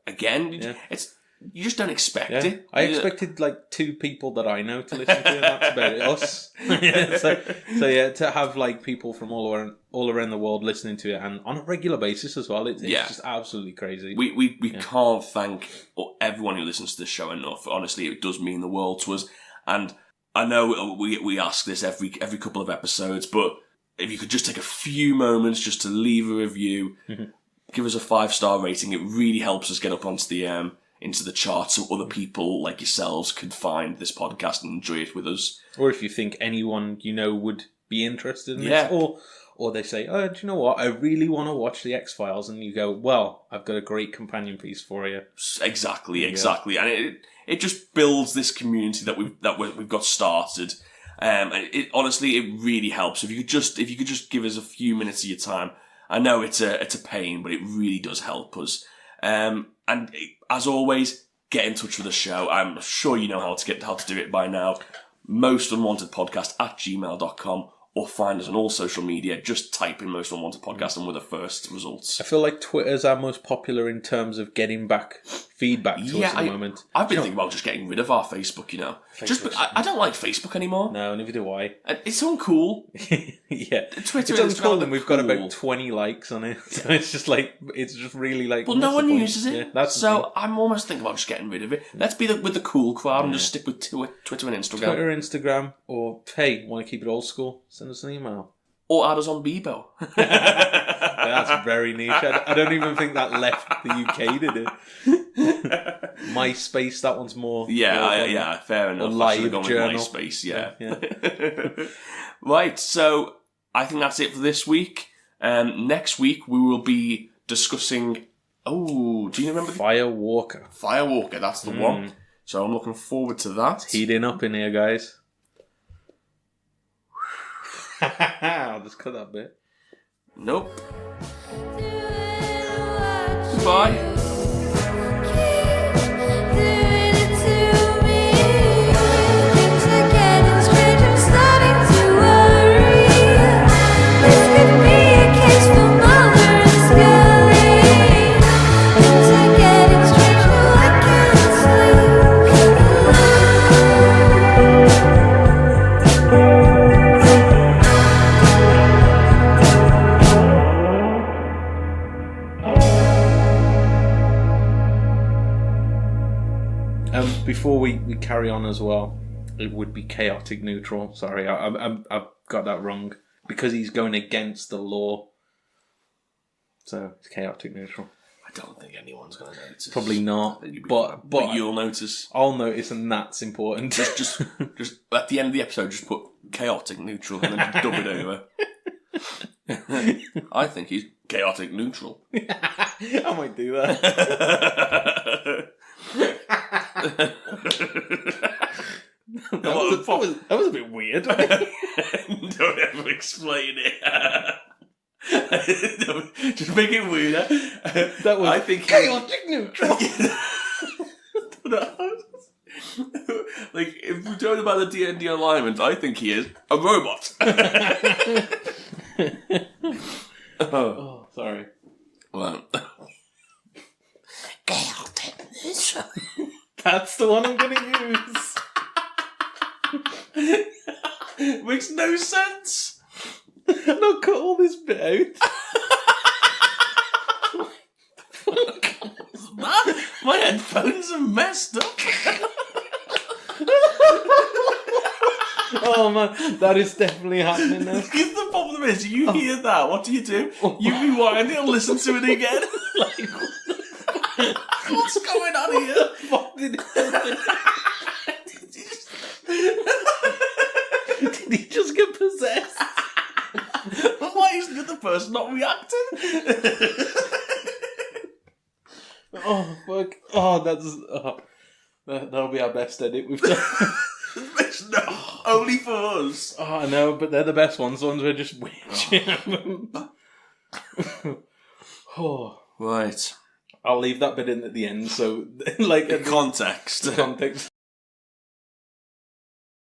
Again, it's you just don't expect it. I expected 2 people that I know to listen to, and that's about it. Us. To have people from all around the world listening to it, and on a regular basis as well. It's just absolutely crazy. We can't thank everyone who listens to the show enough. Honestly, it does mean the world to us. And I know we ask this every couple of episodes, but if you could just take a few moments just to leave a review, give us a 5-star rating, it really helps us get up onto the into the charts so other people like yourselves could find this podcast and enjoy it with us. Or if you think anyone would be interested in this, or they say, oh, do you know what? I really want to watch the X-Files, and you go, well, I've got a great companion piece for you. Exactly, and it just builds this community that we've got started. And honestly, it really helps if you could just give us a few minutes of your time. I know it's a pain, but it really does help us. As always, get in touch with the show. I'm sure you know how to do it by now. MostUnwantedPodcast@gmail.com, or find us on all social media. Just type in Most Unwanted Podcast and we're the first results. I feel like Twitter's our most popular in terms of getting back feedback to us at the moment. I've been thinking about just getting rid of our Facebook, I don't like Facebook anymore. No, neither do I. It's uncool. Yeah. Twitter is uncool, and we've got about 20 likes on it. So it's just really Well, no one uses it. Yeah, that's so I'm almost thinking about just getting rid of it. Let's be with the cool crowd and just stick with Twitter and Instagram. Twitter, Instagram, or hey, want to keep it old school? Send us an email. Or add us on Bebo. That's very niche. I don't even think that left the UK, did it? MySpace, that one's more... Yeah, fair enough. A live journal. MySpace, yeah. Right, so I think that's it for this week. Next week we will be discussing. Oh, do you remember Firewalker? Firewalker, that's the one. So I'm looking forward to that. It's heating up in here, guys. I'll just cut that bit. Nope. Goodbye. Before we carry on as well, it would be chaotic neutral. Sorry, I've got that wrong. Because he's going against the law. So, it's chaotic neutral. I don't think anyone's going to notice. Probably not. But you'll notice. I'll notice, and that's important. Just at the end of the episode, just put chaotic neutral and then dub it over. I think he's chaotic neutral. I might do that. That was a bit weird. Don't ever explain it. Just make it weirder. That was I think chaotic neutral. Like, if we're talking about the D&D alignment, I think he is a robot. Oh, sorry. Well, that's the one I'm going to use. Makes no sense. No, cut all this bit out. My headphones are messed up. Oh man, that is definitely happening now. Because the problem is, you hear that, what do? You rewind it and listen to it again. What's going on here? Did he just get possessed? Why is the other person not reacting? Oh fuck! Oh, that'll be our best edit we've done. No, only for us. Oh no, but they're the best ones. The ones we're just witching. Oh, right. I'll leave that bit in at the end, so like Context. Context.